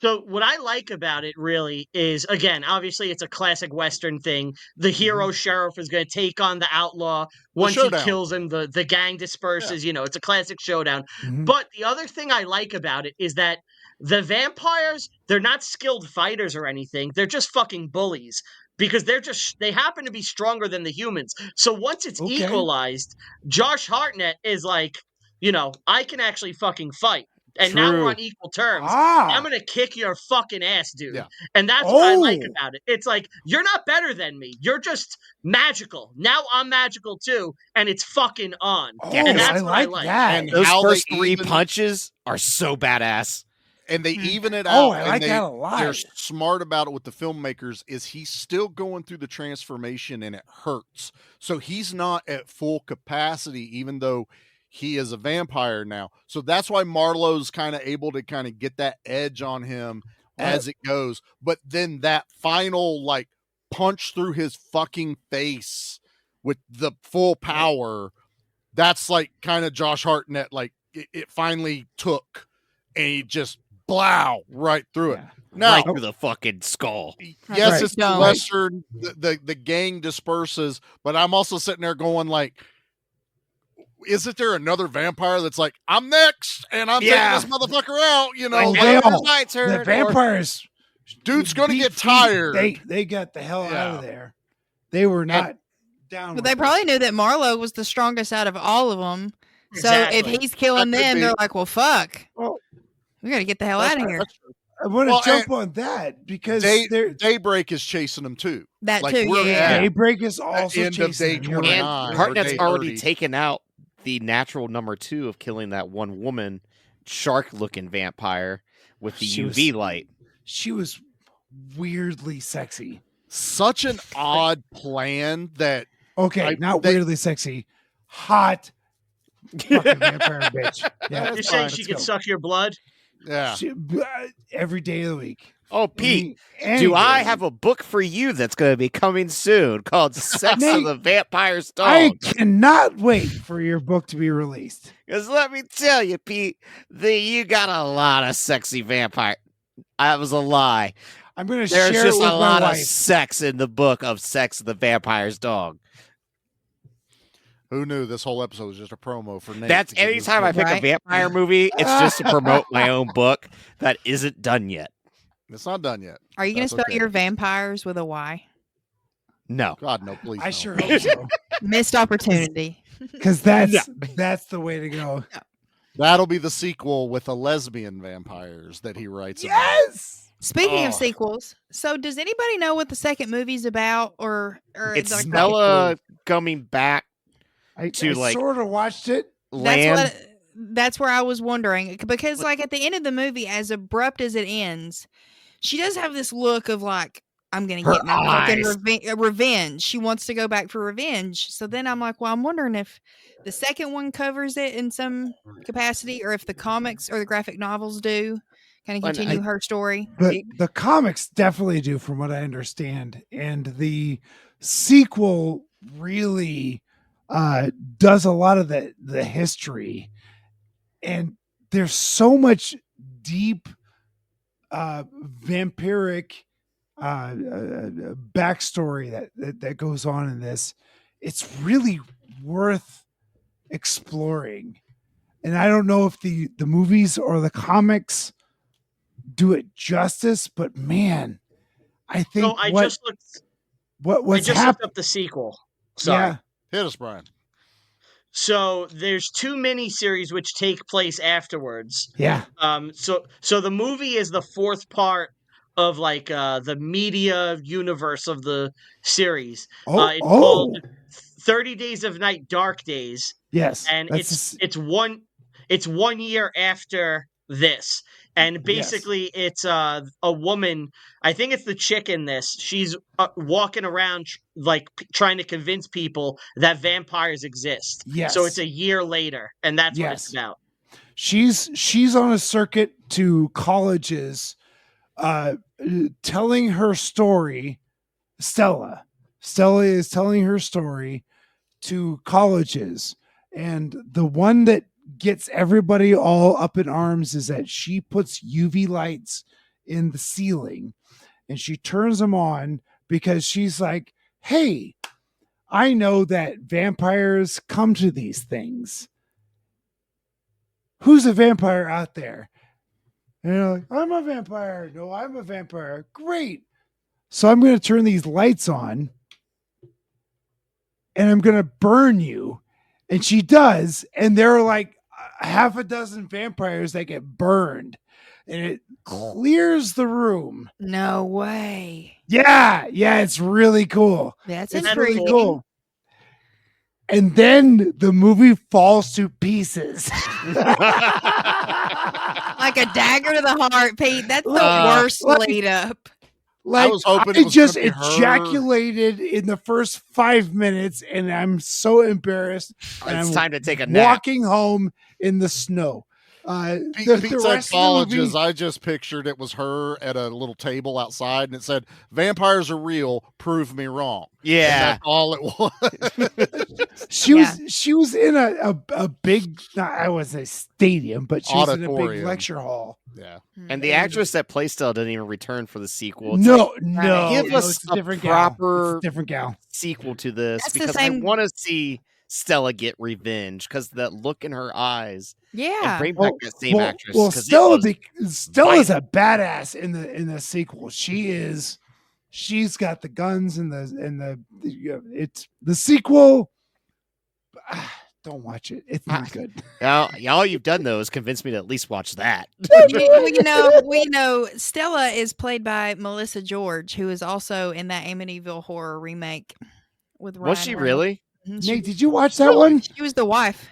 So what I like about it really is, again, obviously it's a classic Western thing. The hero sheriff is going to take on the outlaw. Once he kills him, the gang disperses. You know, it's a classic showdown. But the other thing I like about it is that the vampires, they're not skilled fighters or anything. They're just fucking bullies. Because they happen to be stronger than the humans. So once it's equalized, Josh Hartnett is like, you know, I can actually fucking fight. And now we're on equal terms. I'm going to kick your fucking ass, dude. Yeah. And that's what I like about it. It's like, you're not better than me. You're just magical. Now I'm magical too. And it's fucking on. And that's what I like. And those how first they three even- punches are so badass. And they even it Oh, out. I and like they, that a lot. They're smart about it with the filmmakers. Is he's still going through the transformation and it hurts. So he's not at full capacity, even though he is a vampire now. So that's why Marlowe's kind of able to kind of get that edge on him as it goes. But then that final like punch through his fucking face with the full power, that's like kind of Josh Hartnett. Like it finally took, and he just blow right through it. Now, Right through the fucking skull. Yes, it's the Western, the gang disperses, but I'm also sitting there going like, isn't there another vampire that's like, I'm next and I'm taking this motherfucker out, you know? The vampires, dude's gonna get tired. They got the hell out of there. They were not down. But they probably knew that Marlowe was the strongest out of all of them. Exactly. So if he's killing That could them, be. they're like, well, fuck. Well, We got to get the hell out of here. I want to Well, jump and on that because Daybreak is chasing them too. That Like, too, we're yeah. at Daybreak is also end of day chasing them. You're right. 29. And or Hartnett's day already 30. taken out the natural number 2 of killing that one woman, shark-looking vampire with the She UV was- light. She was weirdly sexy. Such an odd plan that Okay, not weirdly sexy, hot fucking vampire bitch. Yeah, You're saying she let's could go. suck your blood? Yeah. Every day of the week. Oh, Pete, any do day I of the have a book for you that's going to be coming soon called Sex Nate, of the Vampire's I Dog? cannot wait for your book to be released. Because let me tell you, Pete, you got a lot of sexy vampire. That was a lie. I'm going to There's share it just with a my lot of wife. sex in the book of Sex of the Vampire's Dog. Who knew this whole episode was just a promo for Nate? That's to give anytime his I pick book. a vampire movie, it's just to promote my own book that isn't done yet. It's not done yet. Are you going That's to spell okay. your vampires with a Y? No. God, no, please. I no. sure hope so. Missed opportunity. Because that's the way to go. That'll be the sequel with the lesbian vampires that he writes about. Yes. Speaking of Oh. sequels, so does anybody know what the second movie's about? Or It's like Stella coming back I to like sort of watched it. land. That's where I was wondering because, like, at the end of the movie, as abrupt as it ends, she does have this look of like, I'm gonna Her get my fucking eyes. revenge. She wants to go back for revenge. So then I'm like, well, I'm wondering if the second one covers it in some capacity, or if the comics or the graphic novels do kind of Well, continue her story. The comics definitely do, from what I understand, and the sequel really does a lot of the history, and there's so much deep vampiric backstory that goes on in this. It's really worth exploring. And I don't know if the movies or the comics do it justice, but man, I think So I what's just looked happened. up the sequel. Sorry. Yeah. Hit us, Brian. So there's 2 miniseries which take place afterwards. Yeah. So the movie is the 4th part of like the media universe of the series. It's called 30 Days of Night, Dark Days. Yes. And That's it's 1 year after this. And basically it's a woman, I think it's the chick in this. She's walking around trying to convince people that vampires exist. So it's Yes. a year later, and that's what it's Yes. about. She's on a circuit to colleges telling her story. Stella is telling her story to colleges, and the one that gets everybody all up in arms is that she puts UV lights in the ceiling and she turns them on because she's like, hey, I know that vampires come to these things. Who's a vampire out there? And you're like, I'm a vampire. No, I'm a vampire. Great. So I'm going to turn these lights on and I'm going to burn you. And she does. And there are like half a dozen vampires that get burned. And it clears the room. No way. Yeah. Yeah. It's really cool. That's it's intriguing. really cool. And then the movie falls to pieces. Like a dagger to the heart, Pete. That's the worst lead up. Like, I was hoping I it was just gonna be her. ejaculated in the first 5 minutes, and I'm so embarrassed. And It's I'm time to take a nap. walking home in the snow. Pete The said rest of the colleges. movie- I just pictured it was her at a little table outside, and it said, "Vampires are real. Prove me wrong." Yeah. And that's all it was. she was in a big, I would say stadium, but she was in a big Auditorium. lecture hall. Yeah. And the actress that plays Stella didn't even return for the sequel. It's No, like, no, give no, us it's a a different gal. proper It's a different gal. sequel to this That's the because same- I want to see Stella get revenge because that look in her eyes. Yeah. And bring back that same actress. Well, 'cause it was Stella's a badass in the sequel. She's got the guns and it's the sequel. Don't watch it. It's not good. Now, all you've done though is convince me to at least watch that. we know Stella is played by Melissa George, who is also in that Amityville Horror remake with Ryan. Was she Reynolds. really? Mhm. Nate, did you watch that one? She was the wife.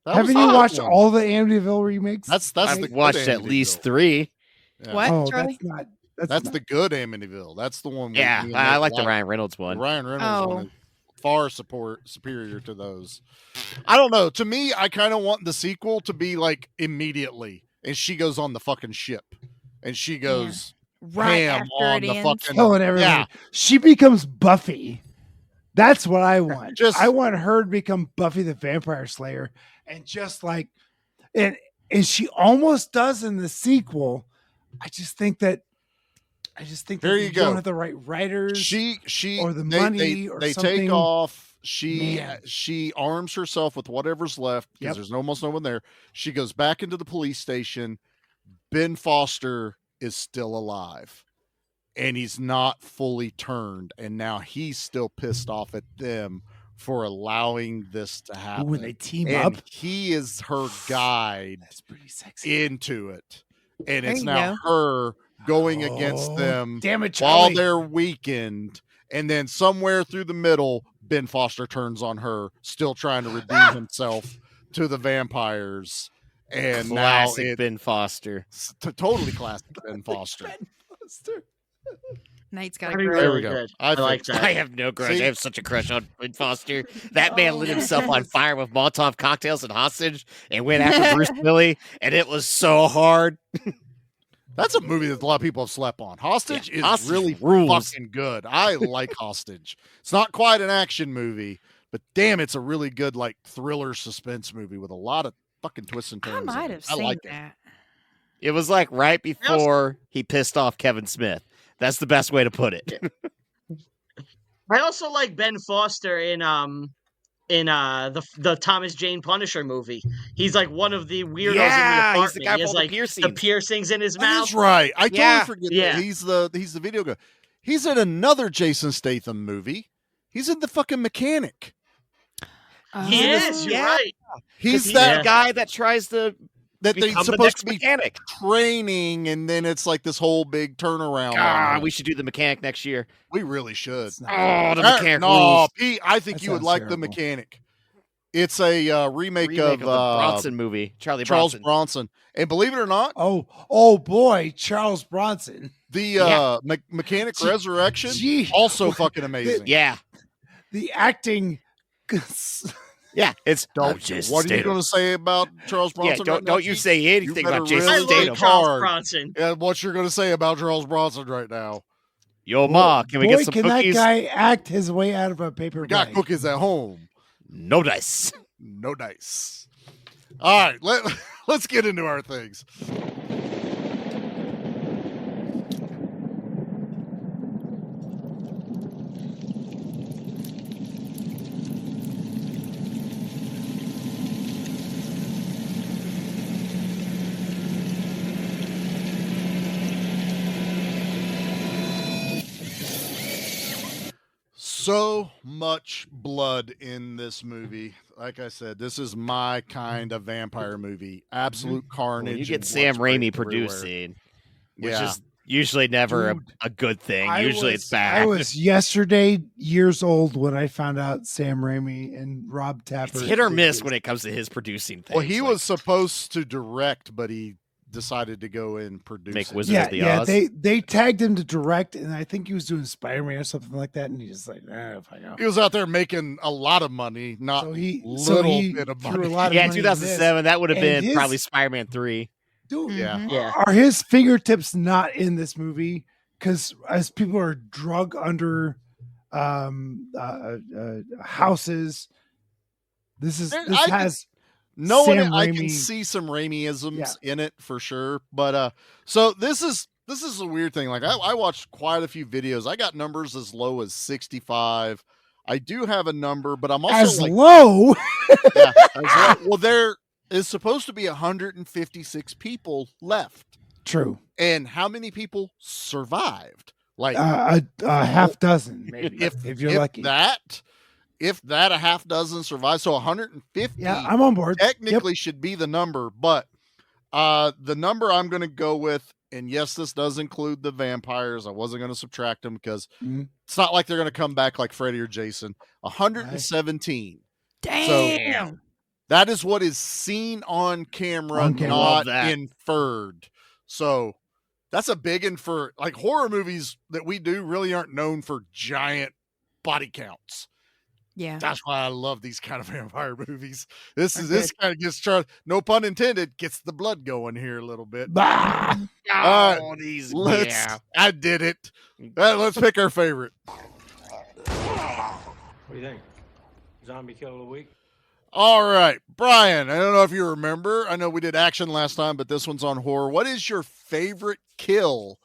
Haven't you watched all the Amityville remakes? That's I've the good watched at least Amityville. 3. Yeah. What, Oh, Charlie? That's the good Amityville. That's the one. Yeah, me and I Nate like the Ryan Reynolds one. The Ryan Reynolds Oh. one is far superior to those. I don't know. To me, I kind of want the sequel to be like immediately, and she goes on the fucking ship, and she goes Right ham after on it the ends. fucking Killing everybody. Yeah, She becomes Buffy. That's what I want. Just- I want her to become Buffy the Vampire Slayer, and just like, and she almost does in the sequel. I just think that There they you don't go. have the right writers. she or the they- money they, or they something. take off. Man. She arms herself with whatever's left because Yep. there's almost no one there. She goes back into the police station. Ben Foster is still alive, and he's not fully turned, and now he's still pissed off at them for allowing this to happen. when they team And up. he is her guide That's pretty sexy. into it, and There it's you now her going against Oh, them damn it, while Charlie. they're weakened, and then somewhere through the middle, Ben Foster turns on her, still trying to redeem himself to the vampires. And Classic now it's Ben Foster. totally classic Ben Foster. Nate's got a That'd be grudge. There we really go. good. I I like think- that. I have no grudge. See? I have such a crush on Ben Foster. That man lit himself on fire with Molotov cocktails and hostage and went after Bruce Willis, and it was so hard. That's a movie that a lot of people have slept on. Hostage Yeah, is Hostage really rules. fucking good. I like Hostage. It's not quite an action movie, but damn, it's a really good like thriller suspense movie with a lot of fucking twists and I turns. in might it. have I seen like it. that. It was like right before he pissed off Kevin Smith. That's the best way to put it. I also like Ben Foster in the Thomas Jane Punisher movie. He's like one of the weirdos in the apartment. He's the guy he with has all the like piercings. the piercings in his That mouth. is right. I Yeah. totally forget that. He's the video guy. He's in another Jason Statham movie. He's in The fucking Mechanic. He is. You're right. He's He's that the guy that tries to that they're become the supposed next to be mechanic. training, and then it's like this whole big turnaround. on him. We should do the mechanic next year. We really should. Oh, the mechanic No, rules. Pete, I think That you would sounds like terrible. The Mechanic. It's a remake Remake of of the Bronson movie. Charles Bronson. And believe it or not, Oh boy, Charles Bronson. the Mechanic Resurrection also fucking amazing. Yeah. The acting. Yeah, it's What are you going to say about Charles Bronson? Yeah, don't you say anything about Jason I love Statham. Charles Bronson. Yeah, what you're going to say about Charles Bronson right now? Yo, Ma, can we get some can cookies? that guy act his way out of a paper We got bag? cookies at home. No dice. No dice. All right, let's get into our things. So much blood in this movie. Like I said, this is my kind of vampire movie. Absolute carnage. Well, you get and Sam blood Raimi spraying producing, which Yeah. is usually never Dude, a good thing. I Usually was- it's bad. I was yesterday years old when I found out Sam Raimi and Rob Tapper. It's hit or did miss this. when it comes to his producing things. Well, he was supposed to direct, but he decided to go and produce. Make it. Wizard of the Oz. They tagged him to direct, and I think he was doing Spider-Man or something like that, and he's just like, if I go. He was out there making a lot of money, not So he bit of threw money. a lot of Yeah, money in 2007. this. That would have And been his- probably Spider-Man 3. Dude, Yeah. are his fingertips not in this movie? Because as people are drug under houses, this has Knowing Sam it, I can Raimi- see some Raimi-isms in it for sure. But so this is a weird thing. Like I watched quite a few videos. I got numbers as low as 65. I do have a number, but I'm also as like, low. yeah, as low. Well, there is supposed to be 156 people left. True. And how many people survived? Like A half dozen, maybe, if you're lucky. If that a half dozen survive, so 150. Yeah, I'm on board. Technically should be the number, but the number I'm going to go with, and yes, this does include the vampires. I wasn't going to subtract them because it's not like they're going to come back like Freddy or Jason. 117. Damn. So that is what is seen on camera, On camera. not Love that. inferred. So that's a big infer. Like horror movies that we do really aren't known for giant body counts. Yeah. That's why I love these kind of vampire movies. This kind of gets no pun intended, gets the blood going here a little bit. Bah! All these. right, I did it. Let's pick our favorite. What do you think? Zombie kill of the week? All right, Brian, I don't know if you remember. I know we did action last time, but this one's on horror. What is your favorite kill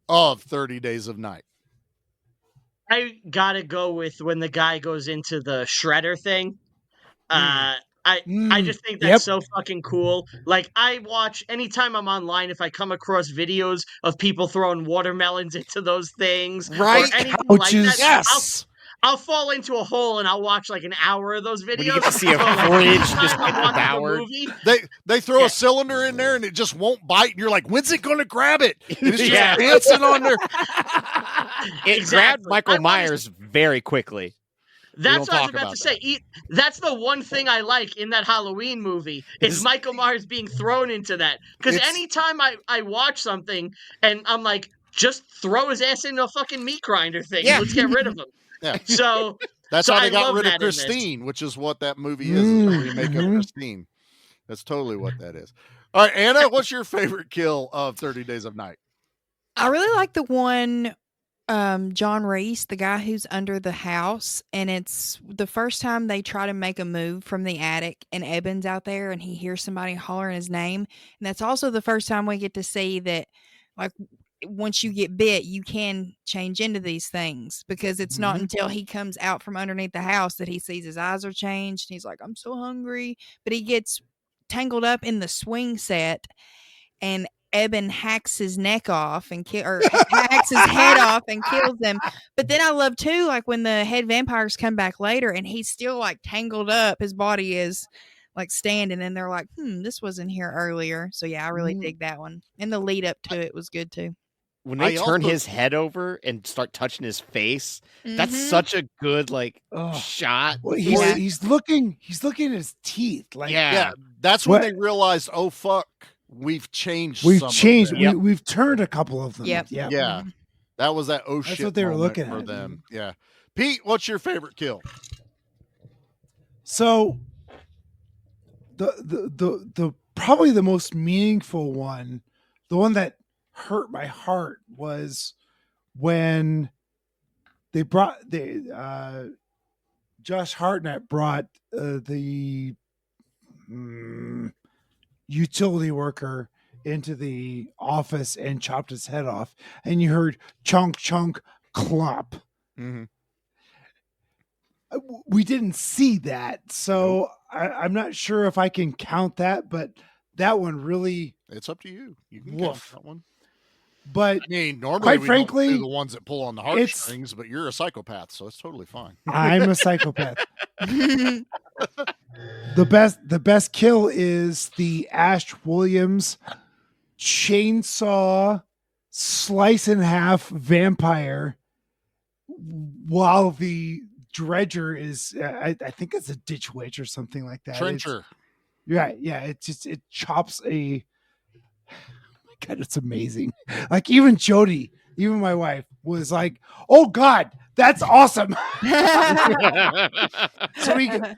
of 30 Days of Night? I gotta go with when the guy goes into the shredder thing. I just think that's so fucking cool. Like I watch anytime I'm online, if I come across videos of people throwing watermelons into those things, Right? Or anything Couches. like that, Yes. I'll fall into a hole and I'll watch like an hour of those videos. When you get to see a So, like, 4-inch anytime just I'm get watching a devoured. movie, They throw a cylinder in there and it just won't bite. And you're like, when's it going to grab it? And it's just Yeah. dancing on there. It Exactly. grabbed I Michael wanted Myers very quickly. That's don't what I was talk about about to say. That's the one thing I like in that Halloween movie. It's Michael Myers being thrown into that. Because It's- anytime I watch something and I'm like, just throw his ass into a fucking meat grinder thing. Yeah. Let's get rid of him. Yeah. So That's So how they I got love rid of that in this. Christine, which is what that movie is a remake of Christine. That's totally what that is. All right, Anna, what's your favorite kill of 30 Days of Night? I really like the one John Reese, the guy who's under the house, and it's the first time they try to make a move from the attic, and Eben's out there, and he hears somebody hollering his name, and that's also the first time we get to see that, like, once you get bit, you can change into these things, because it's not until he comes out from underneath the house that he sees his eyes are changed, and he's like, "I'm so hungry," but he gets tangled up in the swing set, and Eben hacks his neck off and hacks his head off and kills him. But then I love too, like when the head vampires come back later and he's still like tangled up, his body is like standing, and they're like, this wasn't here earlier. So yeah, I really dig that one. And the lead up to it was good too. When they turn his head over and start touching his face, that's such a good shot. Well, he's looking at his teeth. Like, yeah, that's when they realized, oh fuck, we've changed. We've changed. We've turned a couple of them. Yep. Yeah, that was that. Oh That's shit! what they were looking for at. them. Yeah, Pete, what's your favorite kill? So, the probably the most meaningful one, the one that hurt my heart, was when they brought Josh Hartnett brought the utility worker into the office and chopped his head off, and you heard chunk chunk clop. We didn't see that, so I'm not sure if I can count that, but that one really, it's up to you. You can count that one. But I mean, normally quite we frankly, don't do the ones that pull on the heartstrings, but you're a psychopath, so it's totally fine. I'm a psychopath. The best kill is the Ash Williams chainsaw slice in half vampire while the dredger is I think it's a ditch witch or something like that. Trencher. Yeah. It chops a. God, it's amazing. Like even Jody, even my wife, was like, "Oh God, that's awesome!" So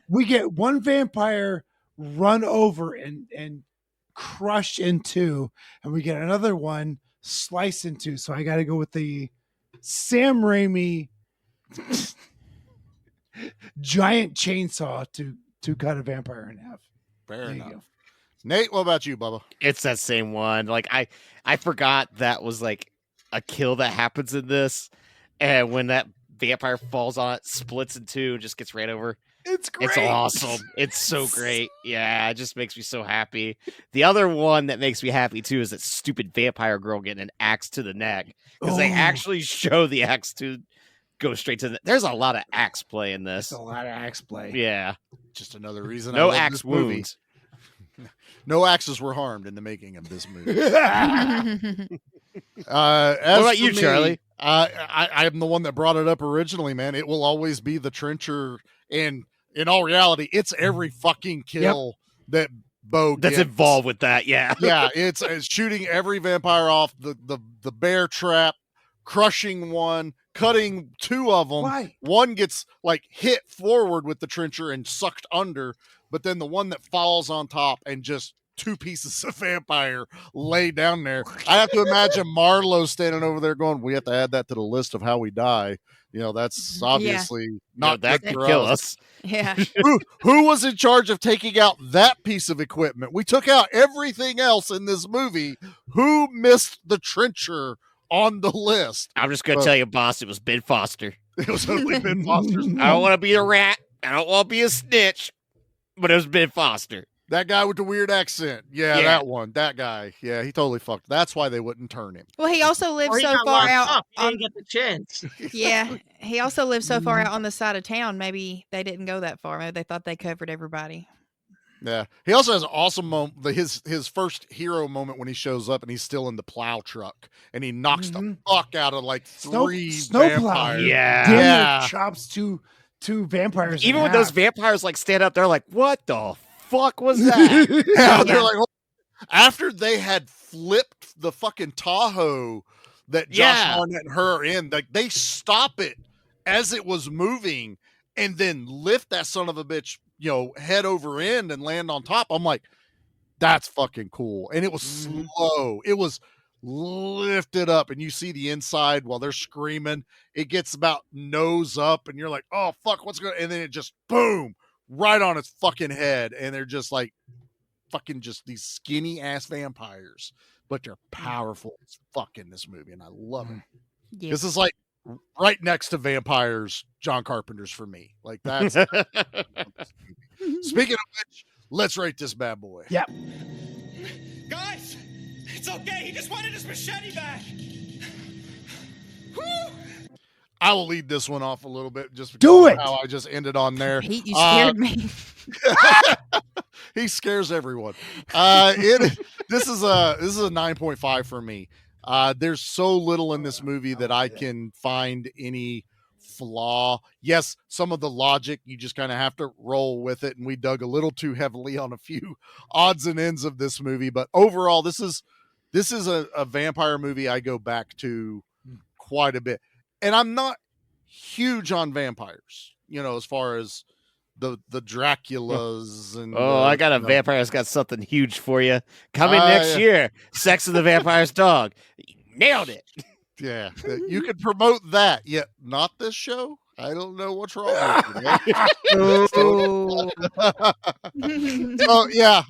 we get one vampire run over and crushed in two, and we get another one sliced in two. So I got to go with the Sam Raimi giant chainsaw to cut a vampire in half. Fair enough. Nate, what about you, Bubba? It's that same one. Like I forgot that was like a kill that happens in this, and when that vampire falls on it, splits in two, and just gets ran over. It's great. It's awesome. It's so great. Yeah, it just makes me so happy. The other one that makes me happy too is that stupid vampire girl getting an axe to the neck, because they actually show the axe to go straight to the. There's a lot of axe play in this. There's a lot of axe play. Yeah, just another reason. No I love axe this movie. wounds. No axes were harmed in the making of this movie. What about you, Charlie? I'm the one that brought it up originally, man. It will always be the trencher, and in all reality, it's every fucking kill that Bo that's gets involved with that. Yeah, yeah, it's shooting every vampire off, the bear trap, crushing one, cutting two of them. Why? One gets like hit forward with the trencher and sucked under, but then the one that falls on top and just two pieces of vampire lay down there. I have to imagine Marlowe standing over there going, "We have to add that to the list of how we die." You know, that's obviously not that good could for kill us. us. Yeah. Who was in charge of taking out that piece of equipment? We took out everything else in this movie. Who missed the trencher on the list? I'm just gonna tell you, boss, it was Ben Foster. It was totally Ben Foster's. I don't want to be a rat. I don't want to be a snitch. But it was Ben Foster. That guy with the weird accent. Yeah, that one. That guy. Yeah, he totally fucked. That's why they wouldn't turn him. Well, he also lived Or he so got far locked out. up. He didn't get the chance. Yeah, he also lived so far out on the side of town. Maybe they didn't go that far. Maybe they thought they covered everybody. Yeah. He also has an awesome moment. His first hero moment when he shows up and he's still in the plow truck and he knocks the fuck out of like three snowplow. vampires. Yeah. Chops two vampires. Even in when those half. vampires like stand up, they're like, "What the fuck was that?" Yeah, they're like, after they had flipped the fucking Tahoe that Josh Hartnett and her are in, like they stop it as it was moving and then lift that son of a bitch, you know, head over end and land on top. I'm like, that's fucking cool. And it was slow. It was lifted up, and you see the inside while they're screaming. It gets about nose up, and you're like, oh, fuck, what's going on? And then it just, boom, right on its fucking head. And they're just like fucking just these skinny ass vampires, but they're powerful as fuck in this movie. And I love it. Yeah. This is like right next to Vampires, John Carpenter's for me. Like that's speaking of which, let's rate this bad boy. Yeah. Guys, it's okay. He just wanted his machete back. Whew. I will lead this one off a little bit just Do because it. of how I just ended on there. Pete, you scared me. He scares everyone. This is a 9.5 for me. There's so little in this movie that I can find any flaw. Yes, some of the logic you just kind of have to roll with it, and we dug a little too heavily on a few odds and ends of this movie. But overall, this is a vampire movie I go back to quite a bit. And I'm not huge on vampires, as far as the Draculas and I got a vampire that's got something huge for you coming next year. Sex of the Vampire's Dog. Nailed it. Yeah, you could promote that, yet not this show. I don't know what's wrong with you. So yeah,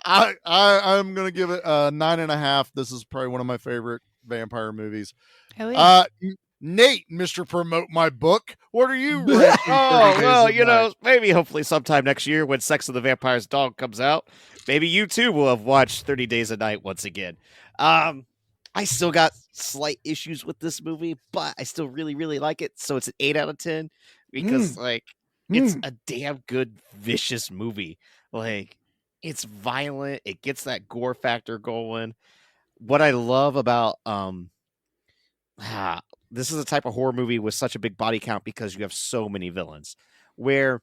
I'm gonna give it a 9.5. This is probably one of my favorite vampire movies. Hell yeah. Nate, Mr. Promote My Book, what are you ranking? Maybe hopefully sometime next year when Sex of the Vampire's Dog comes out, maybe you too will have watched 30 Days a Night once again. I still got slight issues with this movie, but I still really, really like it. So it's an 8 out of 10 because it's a damn good, vicious movie. Like, it's violent. It gets that gore factor going. What I love about this is a type of horror movie with such a big body count because you have so many villains. Where,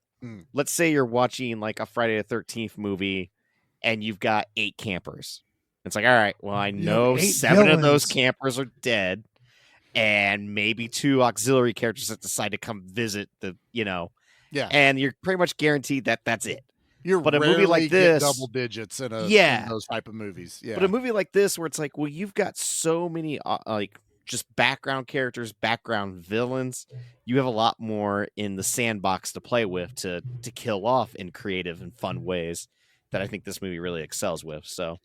let's say you're watching like a Friday the 13th movie and you've got 8 campers. It's like, all right, well, I know 7 of those campers are dead and maybe 2 auxiliary characters that decide to come visit yeah. And you're pretty much guaranteed that that's it. But a movie like this, double digits in those type of movies. Yeah. But a movie like this where it's like, well, you've got so many just background characters, background villains. You have a lot more in the sandbox to play with to kill off in creative and fun ways that I think this movie really excels with. So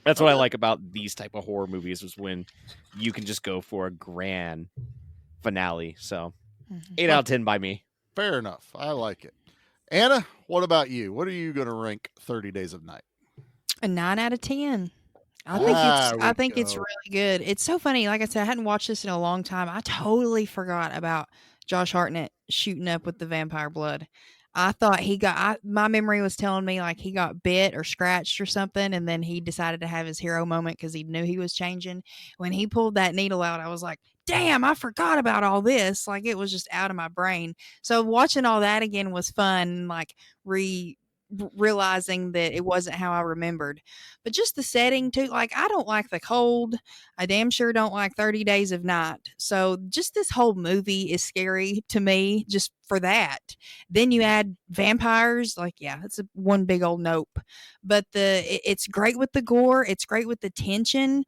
that's what I like about these type of horror movies is when you can just go for a grand finale. So 8 out of 10 by me. Fair enough. I like it. Anna, what about you? What are you going to rank 30 Days of Night? A 9 out of 10. I think it's really good. It's so funny. Like I said, I hadn't watched this in a long time. I totally forgot about Josh Hartnett shooting up with the vampire blood. I thought my memory was telling me like he got bit or scratched or something, and then he decided to have his hero moment because he knew he was changing. When he pulled that needle out, I was like, damn, I forgot about all this. Like, it was just out of my brain. So watching all that again was fun, like realizing that it wasn't how I remembered. But just the setting too, like, I don't like the cold. I damn sure don't like 30 Days of Night. So just this whole movie is scary to me just for that. Then you add vampires, like, yeah, it's one big old nope. But it's great with the gore. It's great with the tension.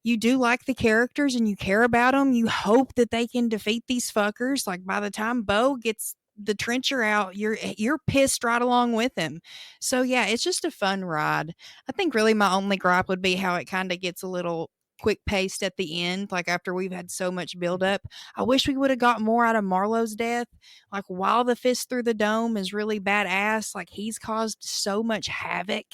You do like the characters and you care about them. You hope that they can defeat these fuckers. Like, by the time Bo gets the trencher out, you're pissed right along with him. So yeah, it's just a fun ride. I think really my only gripe would be how it kind of gets a little quick paced at the end, like after we've had so much build up. I wish we would have got more out of Marlowe's death. Like, while the fist through the dome is really badass, like, he's caused so much havoc.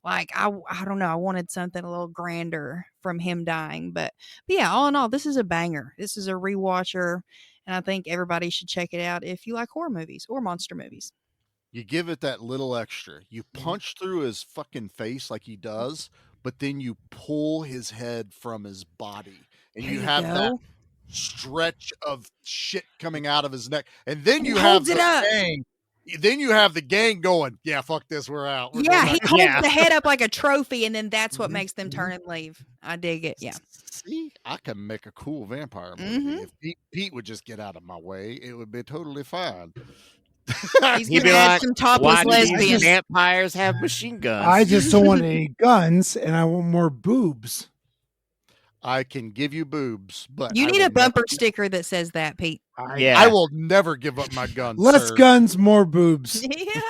Like, I don't know, I wanted something a little grander from him dying. But yeah, all in all, this is a banger. This is a rewatcher. And I think everybody should check it out if you like horror movies or monster movies. You give it that little extra. You punch through his fucking face like he does, but then you pull his head from his body. And you have that stretch of shit coming out of his neck. And then you have the gang. Then you have the gang going, yeah, fuck this, we're out. He holds the head up like a trophy, and then that's what makes them turn and leave. I dig it. Yeah. See, I can make a cool vampire movie. If Pete would just get out of my way, it would be totally fine. He'd be like, some topless lesbians. Vampires have machine guns. I just don't want any guns, and I want more boobs. I can give you boobs, but You I need will a bumper never- sticker that says that, Pete. I will never give up my gun. Less sir. guns, more boobs. Yeah.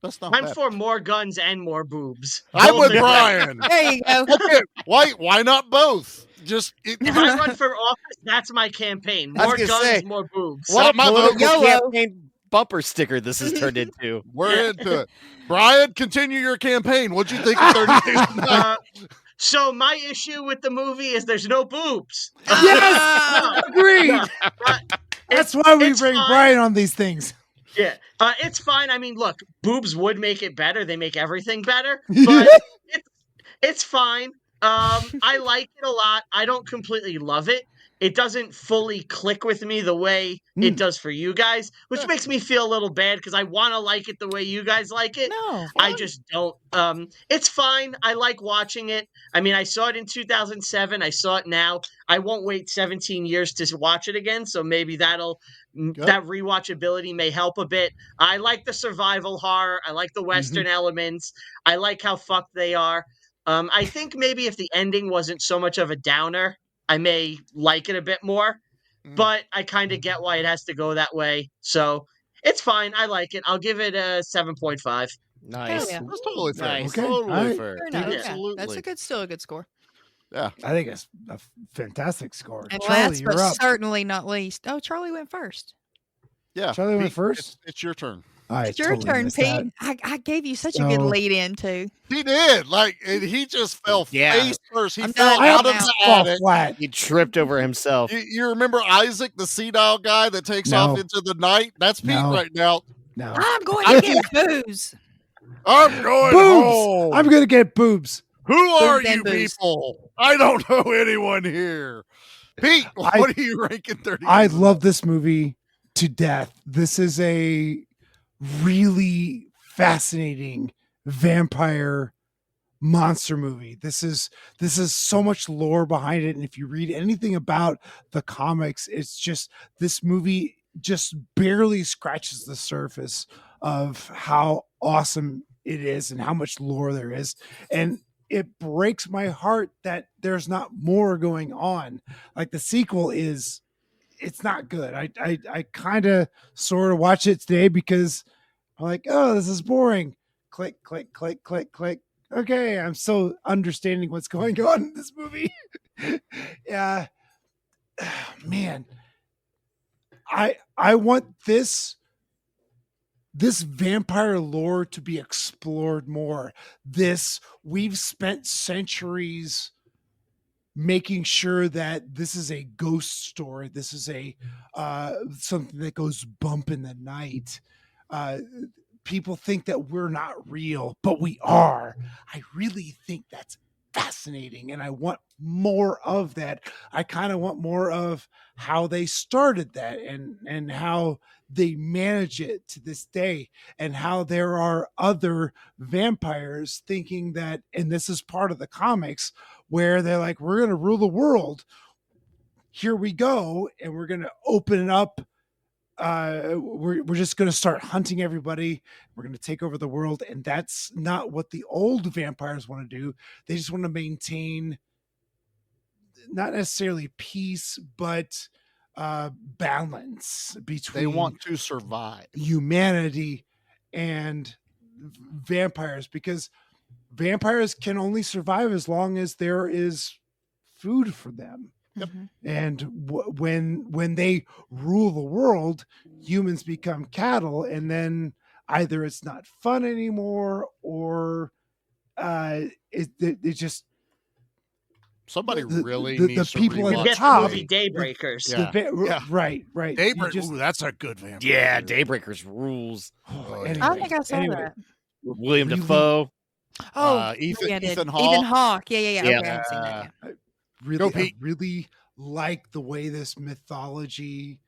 That's not I'm bad. for more guns and more boobs. I'm Both with are great. Brian. There you go. Okay, why not both? Just If I run for office, that's my campaign. I was More gonna guns, say, more boobs. What a my vote. political YOLO. campaign bumper sticker this has turned into. We're into it. Brian, continue your campaign. What'd you think of 30 Days of Night? So my issue with the movie is there's no boobs. Yes, agreed. That's why we it's bring fine. Brian on these things. Yeah, it's fine. I mean, look, boobs would make it better. They make everything better, but it's fine. I like it a lot. I don't completely love it. It doesn't fully click with me the way it does for you guys, which makes me feel a little bad because I want to like it the way you guys like it. No. I just don't. It's fine. I like watching it. I mean, I saw it in 2007. I saw it now. I won't wait 17 years to watch it again, so maybe that rewatchability may help a bit. I like the survival horror. I like the Western elements. I like how fucked they are. I think maybe if the ending wasn't so much of a downer, I may like it a bit more, but I kind of get why it has to go that way. So it's fine. I like it. I'll give it a 7.5. Nice. yeah. That's totally fair. Nice. Okay, Totally all right. fair. Fair enough. Yeah, Absolutely. that's still a good score. Yeah. I think it's a fantastic score. And Charlie, last you're but up. certainly not least. Oh, Charlie went first. Yeah. Charlie went Pete, first? It's your turn. It's your turn, Pete. I gave you such a good So- lead in too. He did. And he just fell face first. He I'm fell done. out I'm of the Fall attic. flat. He tripped over himself. You remember Isaac, the senile guy that takes No. off into the night? That's Pete No. right now. No. I'm going to get booze. I'm going Boobs. home. I'm gonna get boobs. Who are and you booze. people? I don't know anyone here. Pete, what are you ranking 30? I love this movie to death. This is a really fascinating vampire monster movie. This is so much lore behind it, and if you read anything about the comics, it's just this movie just barely scratches the surface of how awesome it is and how much lore there is. And it breaks my heart that there's not more going on. Like the sequel is, it's not good. I kind of sort of watch it today because I'm like, oh, this is boring. Click, click, click, click, click. Okay, I'm so understanding what's going on in this movie. Yeah, man, I want this vampire lore to be explored more. We've spent centuries making sure that this is a ghost story. This is a something that goes bump in the night. People think that we're not real, but we are. I really think that's fascinating, and I want more of that. I kind of want more of how they started that and how they manage it to this day, and how there are other vampires thinking that, and this is part of the comics, where they're like, we're going to rule the world. Here we go. And we're going to open it up. We're just going to start hunting everybody. We're going to take over the world. And that's not what the old vampires want to do. They just want to maintain not necessarily peace, but balance between They want to survive. humanity and vampires, because vampires can only survive as long as there is food for them. Yep. And when they rule the world, humans become cattle, and then either it's not fun anymore, or it just somebody really the needs to people rewatch at the Get top. the movie Daybreakers. Yeah. Right. Daybreak. You just- Ooh, that's a good vampire. Yeah, Daybreakers rules. anyway, I don't think I saw anyway, that. William Really? Defoe. Oh, Ethan- yeah, I did. Ethan Hawke. Ethan Hawke. Yeah. Yeah. Okay, I've seen that. Yeah. really, Pete. I really like the way this mythology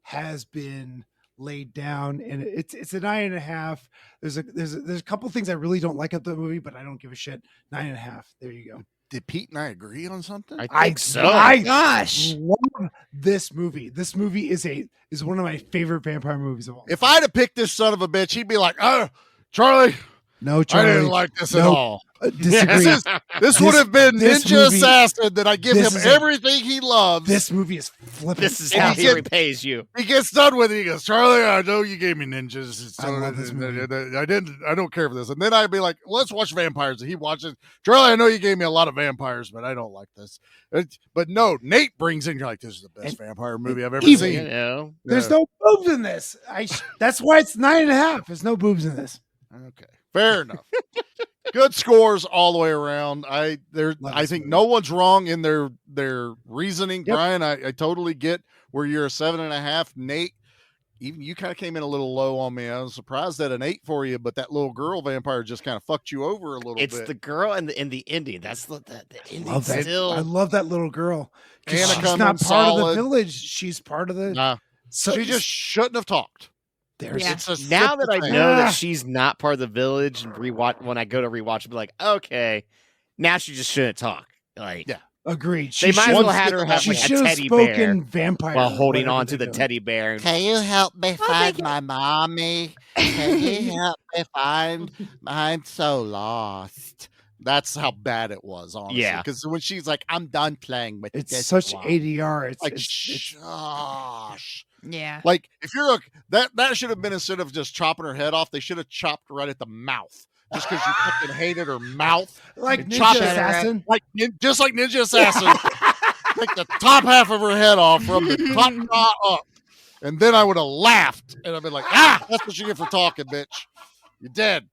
has been laid down, and it's a 9.5. There's a couple things I really don't like about the movie, but I don't give a shit. 9.5. There you go. Did Pete and I agree on something? I think so. I Gosh. love this movie. This movie is one of my favorite vampire movies of all. If I'd have picked this son of a bitch, he'd be like, "Oh, Charlie, No, I Charlie. didn't like this at Nope. all. Disagree. This would have been this Ninja movie- Assassin that I give this him is everything he loves. This movie is flipping. This is And how he he get- repays you. He gets done with it. He goes, Charlie, I know you gave me ninjas. So I love this movie. I don't care for this. And then I'd be like, let's watch vampires. And he watches. Charlie, I know you gave me a lot of vampires, but I don't like this. But no, Nate brings in. You're like, this is the best vampire movie I've ever Even- seen. You know? There's no boobs in this. That's why it's 9.5. There's no boobs in this. Okay, fair enough. Good scores all the way around. I think no one's wrong in their reasoning. Yep. Brian, I totally get where you're a 7.5. Nate, even you kind of came in a little low on me. I was surprised at an 8 for you, but that little girl vampire just kind of fucked you over a little bit. It's the girl and the Indian. That's the Indian Love that. still. I love that little girl. 'Cause Anna she's comes not in part of the solid. village. She's part of the. Nah, So she just shouldn't have talked. there's Yeah. It's a Now that I know Ah. that she's not part of the village and rewatch when I go to rewatch, I'll be like, okay, now she just shouldn't talk. Like, Yeah. agreed. they might as well should've- have her have She like a should have teddy bear spoken vampire while holding whatever on to they're the doing. teddy bear. And Can you help me find my mommy? Can you help me find? I'm so lost. That's how bad it was, honestly. Yeah. Because when she's like, I'm done playing with It's this such one. ADR. It's Like, it's shush. Yeah. Like, if you're that should have been, instead of just chopping her head off, they should have chopped right at the mouth. Just because you fucking hated her mouth. like And Ninja chop it Assassin. Just like Ninja Assassin. Take the top half of her head off from the top jaw up. And then I would have laughed. And I'd been like, that's what you get for talking, bitch. You're dead.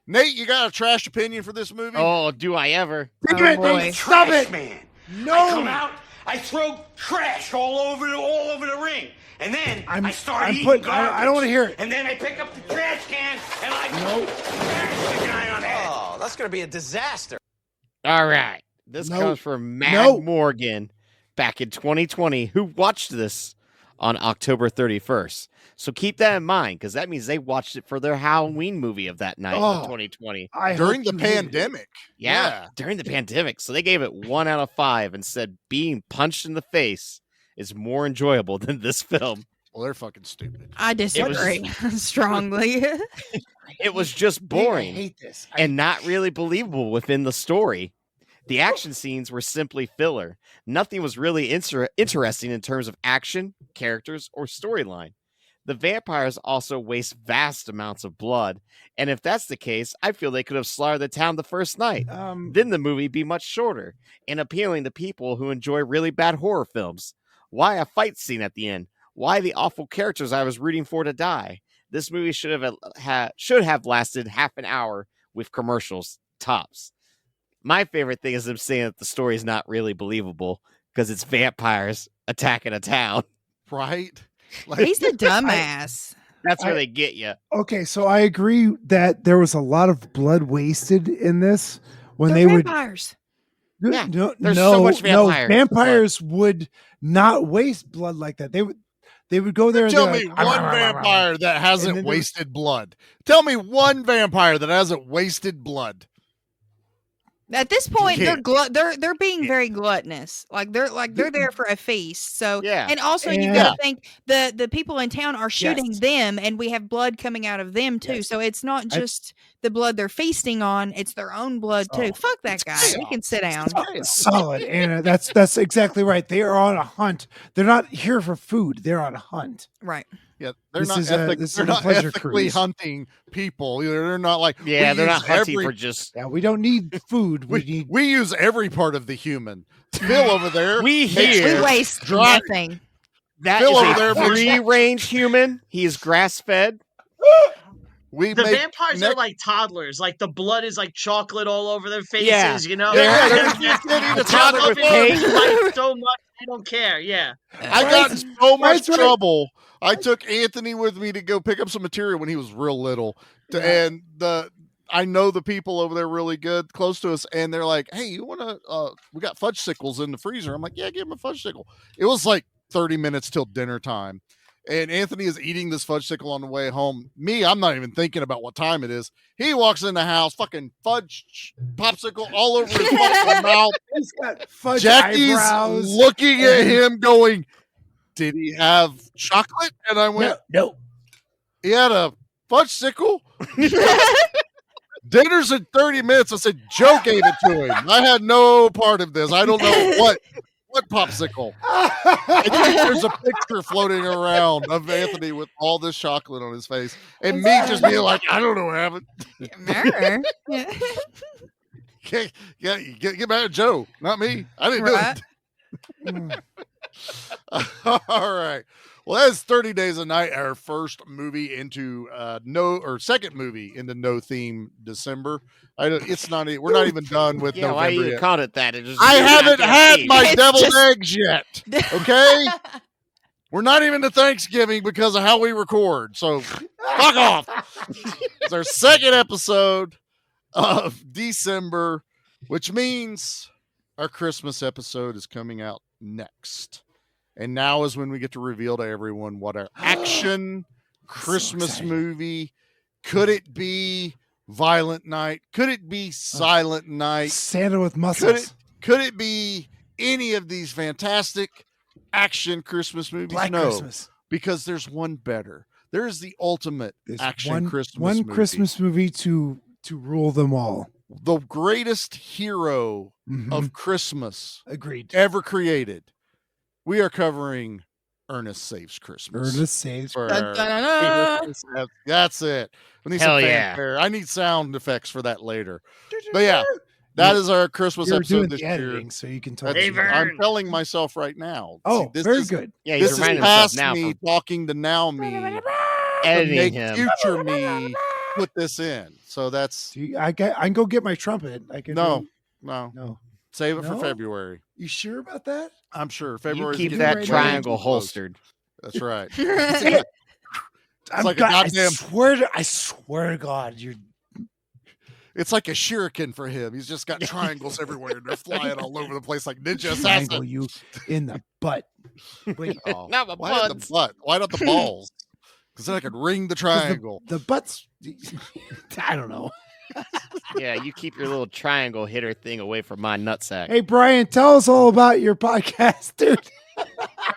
Nate, you got a trash opinion for this movie? oh, do I ever? Damn it, boy. Nate, stop it! Man. No. I come out, I throw trash all over the ring. And then I start eating garbage. I don't want to hear it. And then I pick up the trash can and I bash the guy on the head. Oh, that's going to be a disaster. All right. This No. comes from Mad No. Morgan back in 2020, who watched this on October 31st. So keep that in mind, because that means they watched it for their Halloween movie of that night Oh. in 2020. I During hope the you hated it. pandemic. Yeah, during the pandemic. So they gave it 1 out of 5 and said being punched in the face is more enjoyable than this film. Well, they're fucking stupid. I disagree strongly. It was just I boring hate this. and not really believable within the story. The action scenes were simply filler. Nothing was really interesting in terms of action, characters, or storyline. The vampires also waste vast amounts of blood, and if that's the case, I feel they could have slaughtered the town the first night. Then the movie be much shorter and appealing to people who enjoy really bad horror films. Why a fight scene at the end? Why the awful characters I was rooting for to die? This movie should have lasted half an hour with commercials tops. My favorite thing is them saying that the story is not really believable because it's vampires attacking a town. Right? He's a dumbass. That's where they get you. Okay, so I agree that there was a lot of blood wasted in this when They're they would. vampires. Yeah, no, there's no, so much no, vampire vampires would not waste blood like that. They would go there. And Tell they're me like, one vampire that And hasn't then wasted blood. Tell me one vampire that hasn't wasted blood. At this point, Yeah. they're being very gluttonous. Like they're there for a feast. So Yeah. and also you Yeah. gotta think the people in town are shooting Yes. them, and we have blood coming out of them too. Yes. So it's not just the blood they're feasting on; it's their own blood too. Oh, Fuck that guy. He can sit down. Solid, Anna. That's exactly right. They are on a hunt. They're not here for food. They're on a hunt. Right. Yeah, they're This not, is a- ethic, this they're is a not pleasure ethically cruise. hunting people. They're not like, Yeah, we they're not use hunting every- for just. Yeah, we don't need food. We need. We use every part of the human. Phil over there. We makes here- We waste dry- nothing. That Phil is over a there makes- free-range human. He is grass-fed. We The make vampires are like toddlers. Like the blood is like chocolate all over their faces. Yeah. You know. Yeah, They're they're just getting a a toddler with pain. like so much they don't care. Yeah. I got in so much That's right. trouble. I took Anthony with me to go pick up some material when he was real little, and I know the people over there really good, close to us, and they're like, "Hey, you want to? We got fudge sickles in the freezer." I'm like, "Yeah, give him a fudge sickle." It was like 30 minutes till dinner time, and Anthony is eating this fudge sickle on the way home. Me, I'm not even thinking about what time it is. He walks in the house, fucking fudge popsicle all over his fucking mouth. He's got fudge Jackie's eyebrows. looking at him, going, "Did he have chocolate?" And I went, No. "He had a fudge sickle." Dinner's in 30 minutes. I said, Joe gave it to him. I had no part of this. I don't know what popsicle. I think there's a picture floating around of Anthony with all this chocolate on his face, and me just being like, I don't know what happened. Get mad at Joe, not me. I didn't do it. All right. Well, that's 30 Days a Night, our first movie into second movie into No Theme December. It's not. We're not even done with Yeah, November why you yet. called it that? I haven't had my deviled eggs yet. Okay, we're not even to Thanksgiving because of how we record. So fuck off. It's our second episode of December, which means our Christmas episode is coming out next. And now is when we get to reveal to everyone what our action Christmas movie could it be. Violent Night? Could it be Silent Night? Santa with muscles? Could it be any of these fantastic action Christmas movies? Black No, Christmas. because there's one better. There is the ultimate action Christmas one movie. Christmas movie to rule them all. The greatest hero of Christmas ever created. We are covering Ernest Saves Christmas. Ernest Saves Christmas. That's it. We need Hell some yeah. fanfare. I need sound effects for that later. But yeah, that is our Christmas You're episode doing this the year. editing, so you can talk. I'm telling myself right now. Oh, See, this very is, good. Yeah, he's this is reminding himself past now me from talking to now me. To editing make him. future me put this in. So that's I can go get my trumpet. I can. no. Save it for No? February. You sure about that? I'm sure You February. keep that triangle holstered. That's right. I'm like a God, goddamn- I swear to God, you're. It's like a shuriken for him. He's just got triangles everywhere, and they're flying all over the place like ninja Triangle assassin. you in the butt. Wait, Oh, Not my why not the butt? Why not the balls? Because then I could ring the 'cause triangle. The butt's. I don't know. Yeah, you keep your little triangle hitter thing away from my nutsack. Hey, Brian, tell us all about your podcast, dude.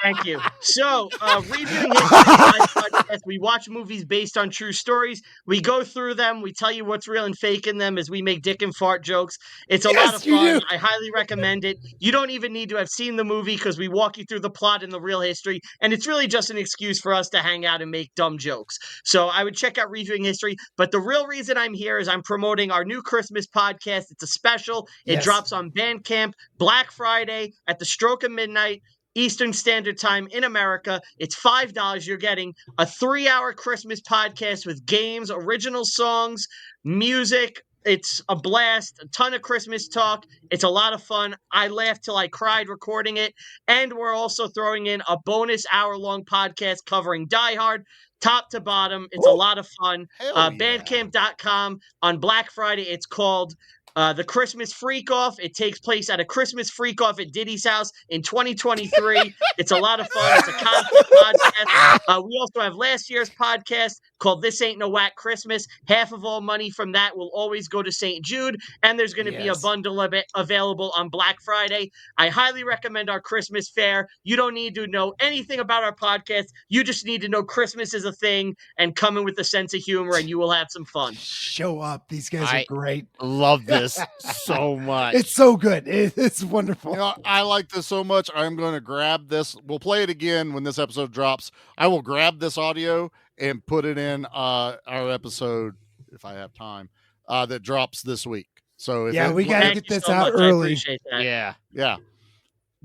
Thank you. So, Reviewing History is my podcast. We watch movies based on true stories. We go through them. We tell you what's real and fake in them as we make dick and fart jokes. It's a lot of you fun. do. I highly recommend it. You don't even need to have seen the movie because we walk you through the plot and the real history. And it's really just an excuse for us to hang out and make dumb jokes. So I would check out Reviewing History. But the real reason I'm here is I'm promoting our new Christmas podcast. It's a special. It Yes. drops on Bandcamp Black Friday at the stroke of midnight. Eastern Standard Time in America. It's $5. You're getting a 3-hour Christmas podcast with games, original songs, music. It's a blast, a ton of Christmas talk. It's a lot of fun. I laughed till I cried recording it. And we're also throwing in a bonus hour-long podcast covering Die Hard, top to bottom. It's a lot of fun. Bandcamp.com. On Black Friday, it's called The Christmas Freak Off. It takes place at a Christmas Freak Off at Diddy's house in 2023. It's a lot of fun. It's a content podcast. We also have last year's podcast called This Ain't No Whack Christmas. Half of all money from that will always go to St. Jude, and there's going to be a bundle of it available on Black Friday. I highly recommend our Christmas fair. You don't need to know anything about our podcast. You just need to know Christmas is a thing and come in with a sense of humor, and you will have some fun. Show up. These guys are great. Love this so much. It's so good. It's wonderful. You know, I like this so much. I'm going to grab this. We'll play it again when this episode drops. I will grab this audio and put it in our episode if I have time that drops this week. So if we got to get this out early. Yeah.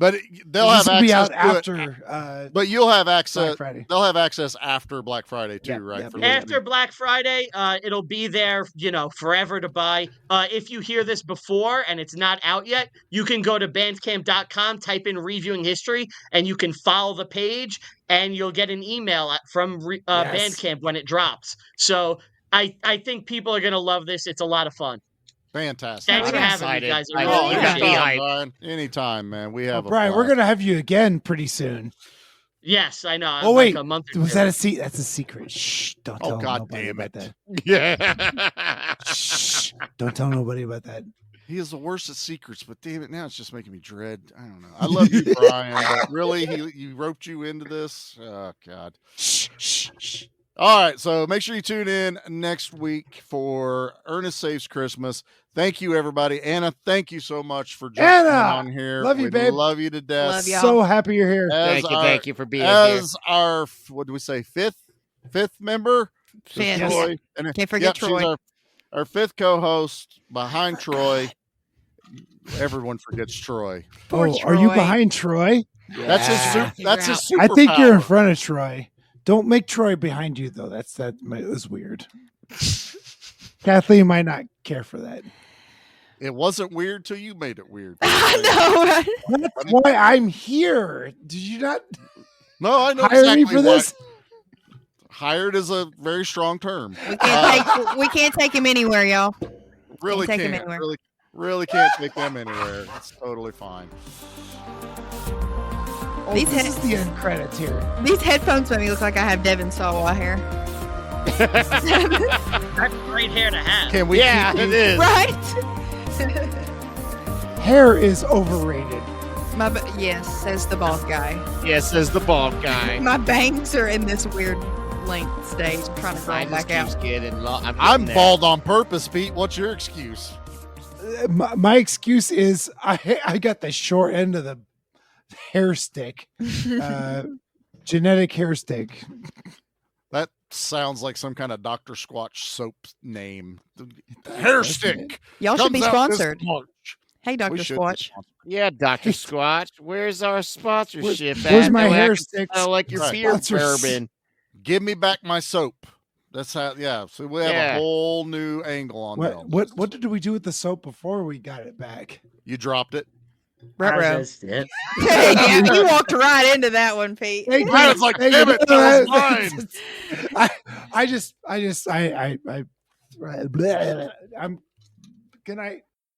But they'll This have will be access out to after. it. But you'll have access. Black Friday. They'll have access after Black Friday too, Yeah, right? yeah. For After Black Friday, it'll be there, forever to buy. If you hear this before and it's not out yet, you can go to bandcamp.com, type in Reviewing History, and you can follow the page, and you'll get an email from Bandcamp when it drops. So I think people are going to love this. It's a lot of fun. Fantastic. Thanks for having me, guys. I Oh, really appreciate it. Brian. Anytime, man. We have Brian, we're gonna have you again pretty soon. Yes, I know. Oh wait, like a month or was two. that a secret? That's a secret. Shh! Don't tell nobody about that. Yeah. Shh! Don't tell nobody about that. He is the worst at secrets, but damn it, now it's just making me dread. I don't know. I love you, Brian, but really, he roped you into this. Oh God. Shh! Shh! Shh! All right, so make sure you tune in next week for Ernest Saves Christmas. Thank you, everybody. Anna, thank you so much for jumping in Anna, on here. love you, We babe. love you to death. Love y'all. So happy you're here. Thank you for being here. As our, what do we say, fifth member? Fifth. Troy. Yeah. Can't forget Troy. She's our fifth co-host behind Troy. Everyone forgets Troy. Poor Are you Troy. behind Troy? That's his super. I think you're in front of Troy. Don't make Troy behind you, though. That was weird. Kathleen might not care for that. It wasn't weird till you made it weird. I know. That's why I'm here. Did you not? No, I know hire exactly me for this. Hired is a very strong term. We can't take him anywhere, y'all. Really Can't take him can't. anywhere. Really can't take them anywhere. It's totally fine. Oh, this is the end credits here. These headphones make me look like I have Devin Sawa hair. That's great hair to have. Can we? Yeah, it is. Right? Hair is overrated. Yes, says the bald guy. Yes, says the bald guy. My bangs are in this weird length stage. I'm trying to grow them back out. I'm bald on purpose, Pete. What's your excuse? My excuse is I got the short end of the hair stick, genetic hair stick. That sounds like some kind of Dr. Squatch soap name. The hair stick. Y'all should be comes out this sponsored. March. Hey, Dr. We should be Squatch. Yeah, Dr. Squatch. Where's our sponsorship? Where's at? my That way I hair can sticks? smell like your Right. beer Sponsors. bourbon. Give me back my soap. That's how. Yeah. So we have Yeah. a whole new angle on that. What did we do with the soap before we got it back? You dropped it. Ruh-roh. That's it. Yeah, you walked right into that one, Pete. Thank you. I was like, Thank damn you. it, that was mine. I'm good night.